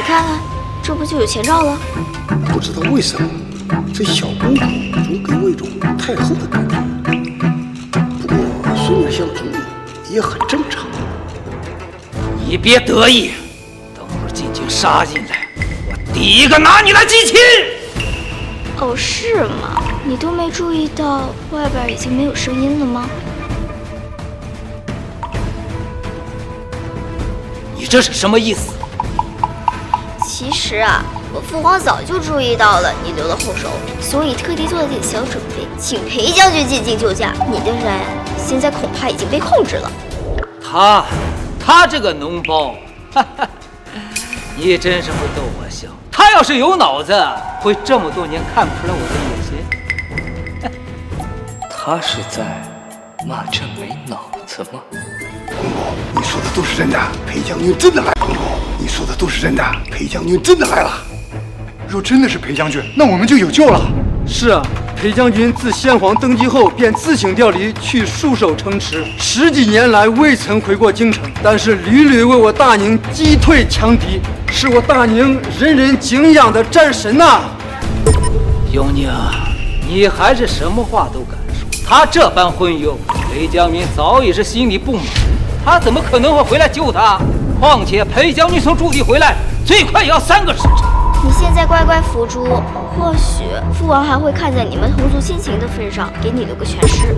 看看，这不就有前兆了？不知道为什么，这小公主总给我一种太后的感觉。不过孙女相中也很正常。你别得意，等会儿禁军杀进来，我第一个拿你来祭亲。哦，是吗？你都没注意到外边已经没有声音了吗？你这是什么意思？其实啊，我父皇早就注意到了你留了后手，所以特地做了点小准备，请裴将军进京救驾。你的人现在恐怕已经被控制了。他这个脓包，哈哈，你真是不逗我笑。他要是有脑子，会这么多年看不出来我的野心。他是在骂朕没脑子吗？公公，你说的都是真的，裴将军真的来。公公，你说的都是真的，裴将军真的来了。若真的是裴将军，那我们就有救了。是啊，裴将军自先皇登基后便自请调离去戍守城池，10几年来未曾回过京城，但是屡屡为我大宁击退强敌，是我大宁人人敬仰的战神呐！永宁，你还是什么话都敢说。他这般昏庸，裴将军早已是心里不满，他怎么可能会回来救他？况且裴将军从驻地回来，最快也要3个时辰。你现在乖乖伏诛，或许父王还会看在你们同族亲情的份上，给你留个全尸。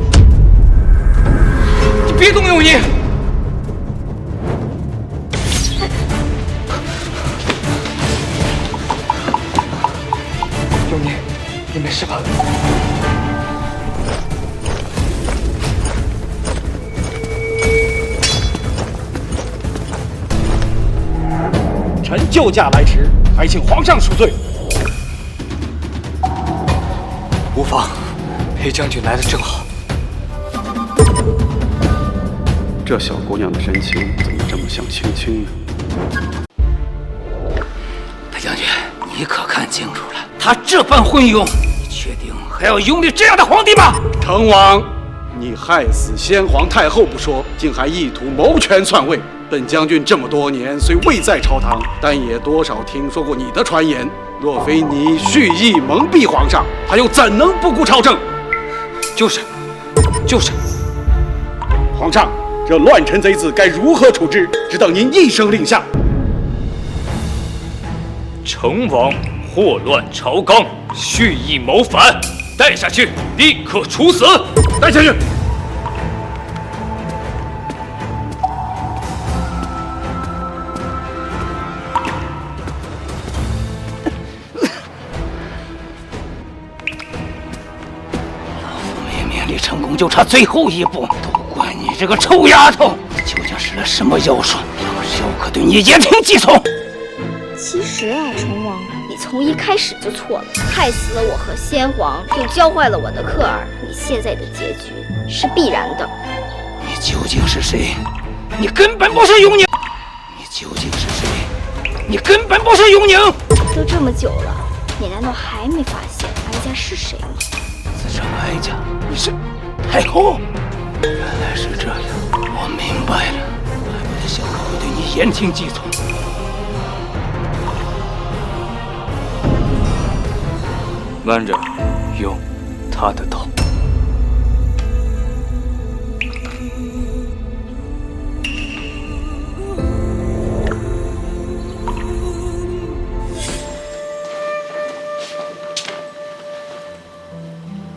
你别动永宁！永宁，你没事吧？臣救驾来迟，还请皇上恕罪。无妨，裴将军来的正好。这小姑娘的神情怎么这么像青青呢？裴将军，你可看清楚了，他这般昏庸，你确定还要拥立这样的皇帝吗？成王，你害死先皇太后不说，竟还意图谋权篡位。本将军这么多年虽未在朝堂，但也多少听说过你的传言。若非你蓄意蒙蔽皇上，他又怎能不顾朝政？就是。皇上，这乱臣贼子该如何处置？只等您一声令下。成王祸乱朝纲，蓄意谋反，带下去，立刻处死！带下去。成功就差最后一步，都怪你这个臭丫头！究竟施了什么妖术，要是我可对你言听计从。其实啊，成王，你从一开始就错了，害死了我和先皇，又教坏了我的克儿，你现在的结局是必然的。你究竟是谁？你根本不是永宁！你究竟是谁？你根本不是永宁！都这么久了，你难道还没发现哀家是谁吗？自称哀家，你是太后？原来是这样，我明白了，怪不得小可会对你言听计从。弯着，用他的头。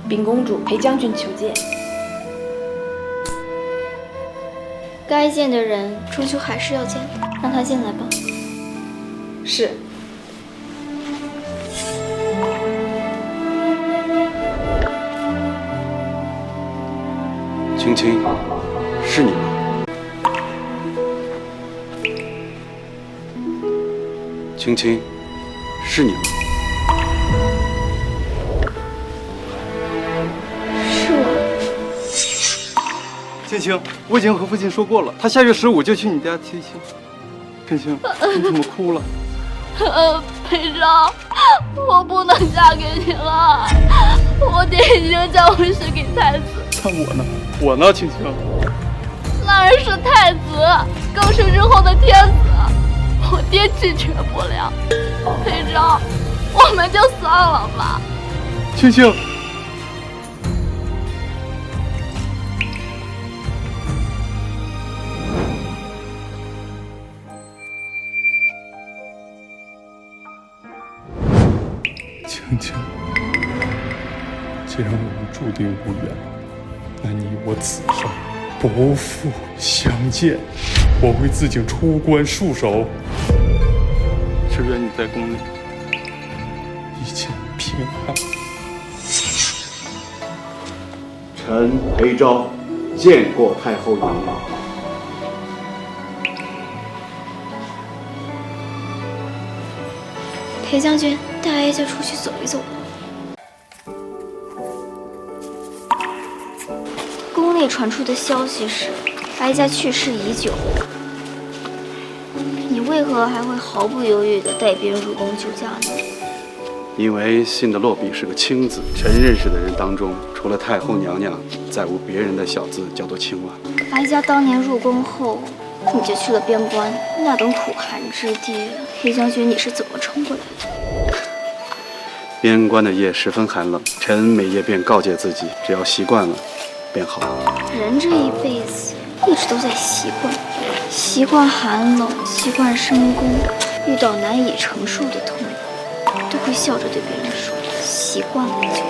禀公主，裴将军求见。该见的人终究还是要见的，让他进来吧。是。青青，是你吗？青青，是你吗？青青，我已经和父亲说过了，他下月15就去你家提亲。青青，你怎么哭了？裴昭，我不能嫁给你了，我爹已经将我许给太子。那我呢，青青？那人是太子，更是日后的天子，我爹拒绝不了。裴昭，我们就算了吧。青青。青青，既然我们注定无缘，那你我此生不复相见。我会自请出关戍守，只愿你在宫里一切平安。臣裴昭见过太后娘娘。裴将军，带哀家出去走一走吧。宫内传出的消息是，哀家去世已久，你为何还会毫不犹豫地带兵入宫救驾呢？因为信的落笔是个青字，臣认识的人当中，除了太后娘娘，再无别人的小字叫做青了。哀家当年入宫后，你就去了边关，那等苦寒之地，裴将军你是怎么撑过来的？边关的夜十分寒冷，臣每夜便告诫自己，只要习惯了，便好。人这一辈子一直都在习惯，习惯寒冷，习惯深宫，遇到难以承受的痛苦，都会笑着对别人说：“习惯了就好。”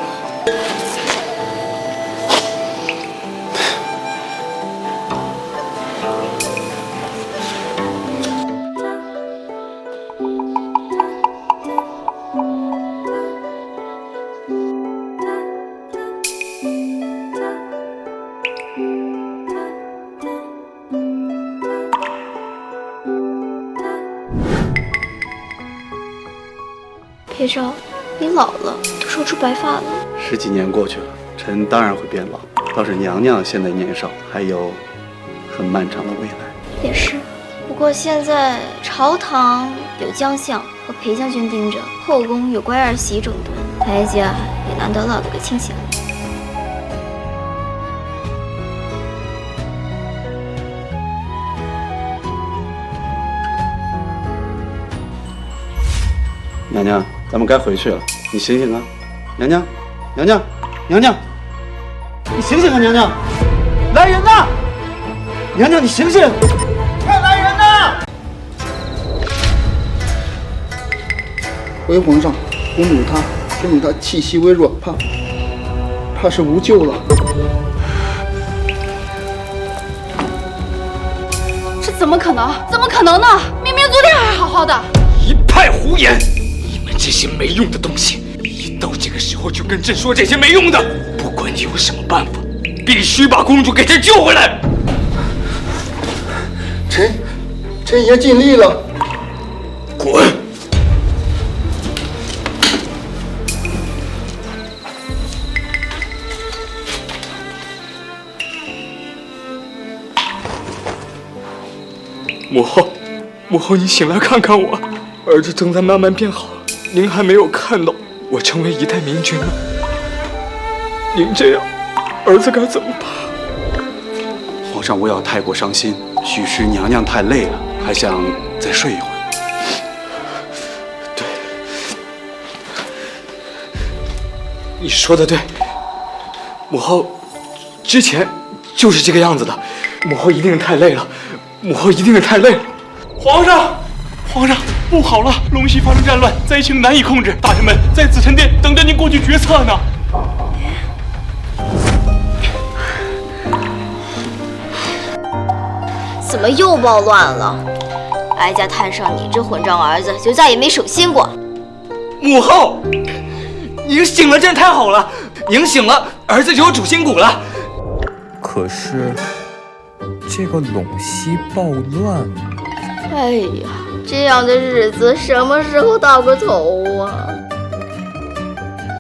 裴昭，你老了，都瘦出白发了。10几年过去了，臣当然会变老。倒是娘娘现在年少，还有很漫长的未来。也是，不过现在朝堂有将相和裴将军盯着，后宫有乖儿媳整顿，哀家也难得落得个清闲。娘娘，咱们该回去了，你醒醒啊！娘娘，娘娘，娘娘，你醒醒啊！娘娘，来人呐！娘娘，你醒醒！快来人呐！回皇上，公主她气息微弱，怕是无救了。这怎么可能？怎么可能呢？明明昨天还好好的。一派胡言！这些没用的东西，一到这个时候就跟朕说这些没用的。不管你有什么办法，必须把公主给朕救回来。臣也尽力了。滚！母后，你醒来看看我，儿子正在慢慢变好。您还没有看到我成为一代明君吗？您这样，儿子该怎么办？皇上，不要太过伤心。许是娘娘太累了，还想再睡一会儿。对，你说的对。母后之前就是这个样子的。母后一定太累了，母后一定是太累了。皇上，不好了！龙溪发生战乱，灾情难以控制，大臣们在紫宸殿等着您过去决策呢。怎么又暴乱了？哀家摊上你这混账儿子，就再也没省心过。母后，您醒了真太好了，您醒了，儿子就有主心骨了。可是这个陇西暴乱，哎呀，这样的日子什么时候到个头啊？